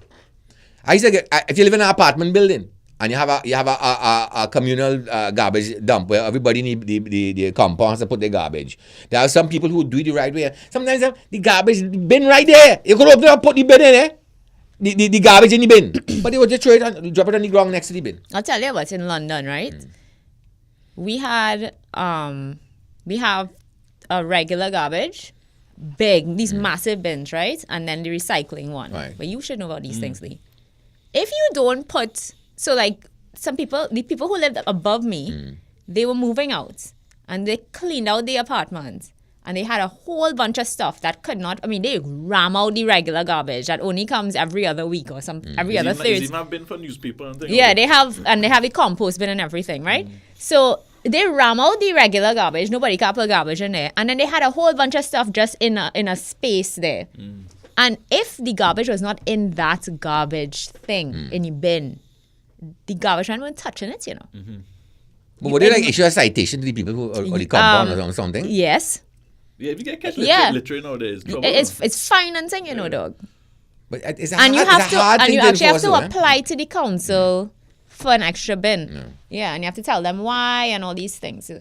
[SPEAKER 1] I used to get, if you live in an apartment building and you have a communal garbage dump where everybody in the compound has to put their garbage. There are some people who do it the right way. Sometimes the garbage bin right there. You could open it up, put the bin in there. The garbage in the bin. But they would just throw it and drop it on the ground next to the bin.
[SPEAKER 3] I'll tell you what's in London, right? we had we have a regular garbage, big, these massive bins, right? And then the recycling one.
[SPEAKER 1] Right.
[SPEAKER 3] But you should know about these things, Lee. If you don't put, so like some people, the people who lived above me, they were moving out and they cleaned out the apartment. And they had a whole bunch of stuff that could not, I mean, they ram out the regular garbage that only comes every other week or every other
[SPEAKER 2] Is
[SPEAKER 3] Thursday.
[SPEAKER 2] it not been for newspaper and things?
[SPEAKER 3] Yeah, they have a compost bin and everything, right? So they ram out the regular garbage. Nobody can put garbage in there, and then they had a whole bunch of stuff just in a space there. And if the garbage was not in that garbage thing in the bin, the garbage man weren't touching it, you know.
[SPEAKER 1] But would they like issue a citation to the people who or the compound or something?
[SPEAKER 3] Yes,
[SPEAKER 2] Yeah, if you get catch
[SPEAKER 3] Yeah.
[SPEAKER 2] littering nowadays, trouble.
[SPEAKER 3] it's financing, you know, dog.
[SPEAKER 1] But it's a
[SPEAKER 3] And
[SPEAKER 1] hard,
[SPEAKER 3] you have
[SPEAKER 1] it's a
[SPEAKER 3] to,
[SPEAKER 1] hard
[SPEAKER 3] and
[SPEAKER 1] thing
[SPEAKER 3] you
[SPEAKER 1] to
[SPEAKER 3] actually have
[SPEAKER 1] enforce,
[SPEAKER 3] to
[SPEAKER 1] though,
[SPEAKER 3] apply to the council for an extra bin. Yeah, and you have to tell them why and all these things.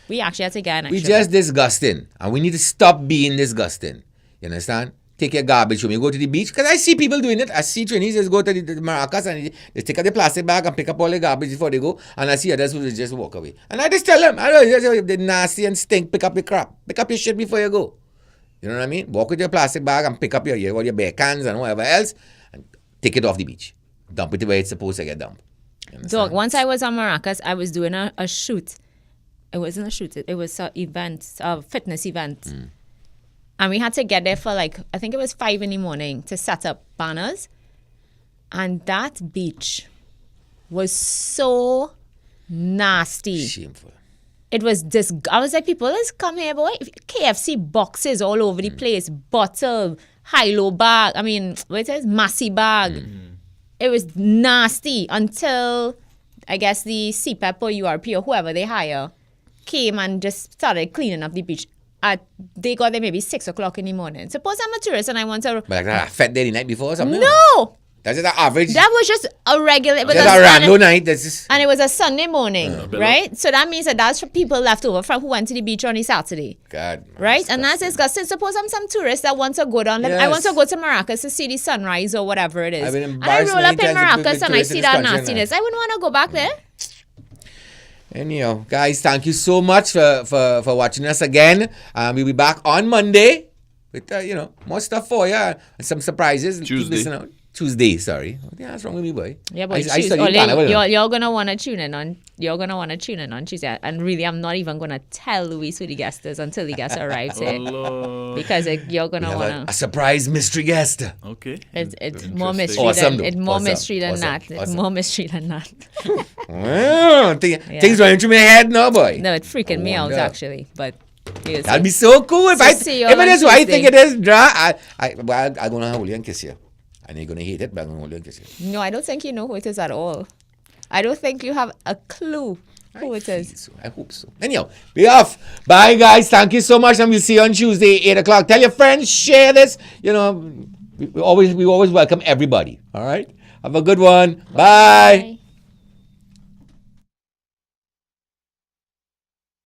[SPEAKER 3] We actually had to get an extra
[SPEAKER 1] We just disgusting, and we need to stop being disgusting. You understand? Take your garbage home. You go to the beach, because I see people doing it. I see trainees just go to the Maracas and they take out the plastic bag and pick up all the garbage before they go. And I see others who just walk away. And I just tell them, I know they're nasty and stink. Pick up your crap. Pick up your shit before you go. You know what I mean? Walk with your plastic bag and pick up all your beer cans and whatever else, and take it off the beach. Dump it where it's supposed to get dumped. You understand?
[SPEAKER 3] Dog, once I was on Maracas, I was doing a shoot. It wasn't a shoot. It was an event, a fitness event. And we had to get there for like, I think it was 5 a.m. to set up banners. And that beach was so nasty.
[SPEAKER 1] Shameful.
[SPEAKER 3] It was I was like, people, let's come here, boy. KFC boxes all over the place. Bottle, high-low bag. I mean, what it is? Massy bag. It was nasty until, I guess, the CPEP or URP or whoever they hire came and just started cleaning up the beach. They got there maybe 6 o'clock in the morning. Suppose I'm a tourist and I want to...
[SPEAKER 1] But like a fat day the night before or something?
[SPEAKER 3] No!
[SPEAKER 1] That's just an average.
[SPEAKER 3] That was just a regular...
[SPEAKER 1] Just a random night. That's just...
[SPEAKER 3] And it was a Sunday morning, right? So that means that's for people left over from who went to the beach on a Saturday.
[SPEAKER 1] God. Man,
[SPEAKER 3] Right? And that's disgusting. Suppose I'm some tourist that wants to go down. I want to
[SPEAKER 1] Yes.
[SPEAKER 3] go to Maracas to see the sunrise or whatever it is.
[SPEAKER 1] I've been
[SPEAKER 3] And I
[SPEAKER 1] embarrassed
[SPEAKER 3] roll up
[SPEAKER 1] many
[SPEAKER 3] in
[SPEAKER 1] times with
[SPEAKER 3] Maracas and I
[SPEAKER 1] tourists in
[SPEAKER 3] see
[SPEAKER 1] this
[SPEAKER 3] that
[SPEAKER 1] country,
[SPEAKER 3] nastiness. I wouldn't want to go back there.
[SPEAKER 1] Anyhow, guys, thank you so much for watching us again. We'll be back on Monday with, more stuff for you and some surprises. Keep
[SPEAKER 2] Tuesday.
[SPEAKER 1] listening out. Tuesday, sorry. Yeah, what's wrong with me, boy?
[SPEAKER 3] Yeah, but
[SPEAKER 1] I
[SPEAKER 3] Tuesday,
[SPEAKER 1] study Carnival, you know.
[SPEAKER 3] you're gonna want to tune in on. You're gonna want to tune in on Tuesday, and really, I'm not even gonna tell Luis who the guest is until the guest arrives
[SPEAKER 2] Oh,
[SPEAKER 3] here,
[SPEAKER 2] Lord.
[SPEAKER 3] because you're
[SPEAKER 1] We
[SPEAKER 3] gonna
[SPEAKER 1] have
[SPEAKER 3] want
[SPEAKER 1] a surprise mystery guest.
[SPEAKER 2] Okay.
[SPEAKER 3] It's more
[SPEAKER 2] Interesting.
[SPEAKER 3] mystery
[SPEAKER 1] Awesome,
[SPEAKER 3] than
[SPEAKER 1] though.
[SPEAKER 3] it's more
[SPEAKER 1] Awesome.
[SPEAKER 3] mystery than
[SPEAKER 1] Awesome.
[SPEAKER 3] that. It's
[SPEAKER 1] Awesome.
[SPEAKER 3] more mystery than that.
[SPEAKER 1] Things running through my head now, boy.
[SPEAKER 3] No, it's freaking me out
[SPEAKER 1] wonder.
[SPEAKER 3] actually, but we'll
[SPEAKER 1] That'd
[SPEAKER 3] see.
[SPEAKER 1] be so cool if
[SPEAKER 3] So see you
[SPEAKER 1] if
[SPEAKER 3] all
[SPEAKER 1] it
[SPEAKER 3] on
[SPEAKER 1] is what I
[SPEAKER 3] Tuesday.
[SPEAKER 1] think it is, draw. I'm gonna hold you and kiss you. And you're gonna hate it, but I'm gonna hold you and kiss you.
[SPEAKER 3] No, I don't think you know who it is at all. I don't think you have a clue who it is.
[SPEAKER 1] So, I hope so. Anyhow, be off. Bye, guys. Thank you so much, and we'll see you on Tuesday, 8 o'clock. Tell your friends, share this. We always welcome everybody. All right. Have a good one. Bye.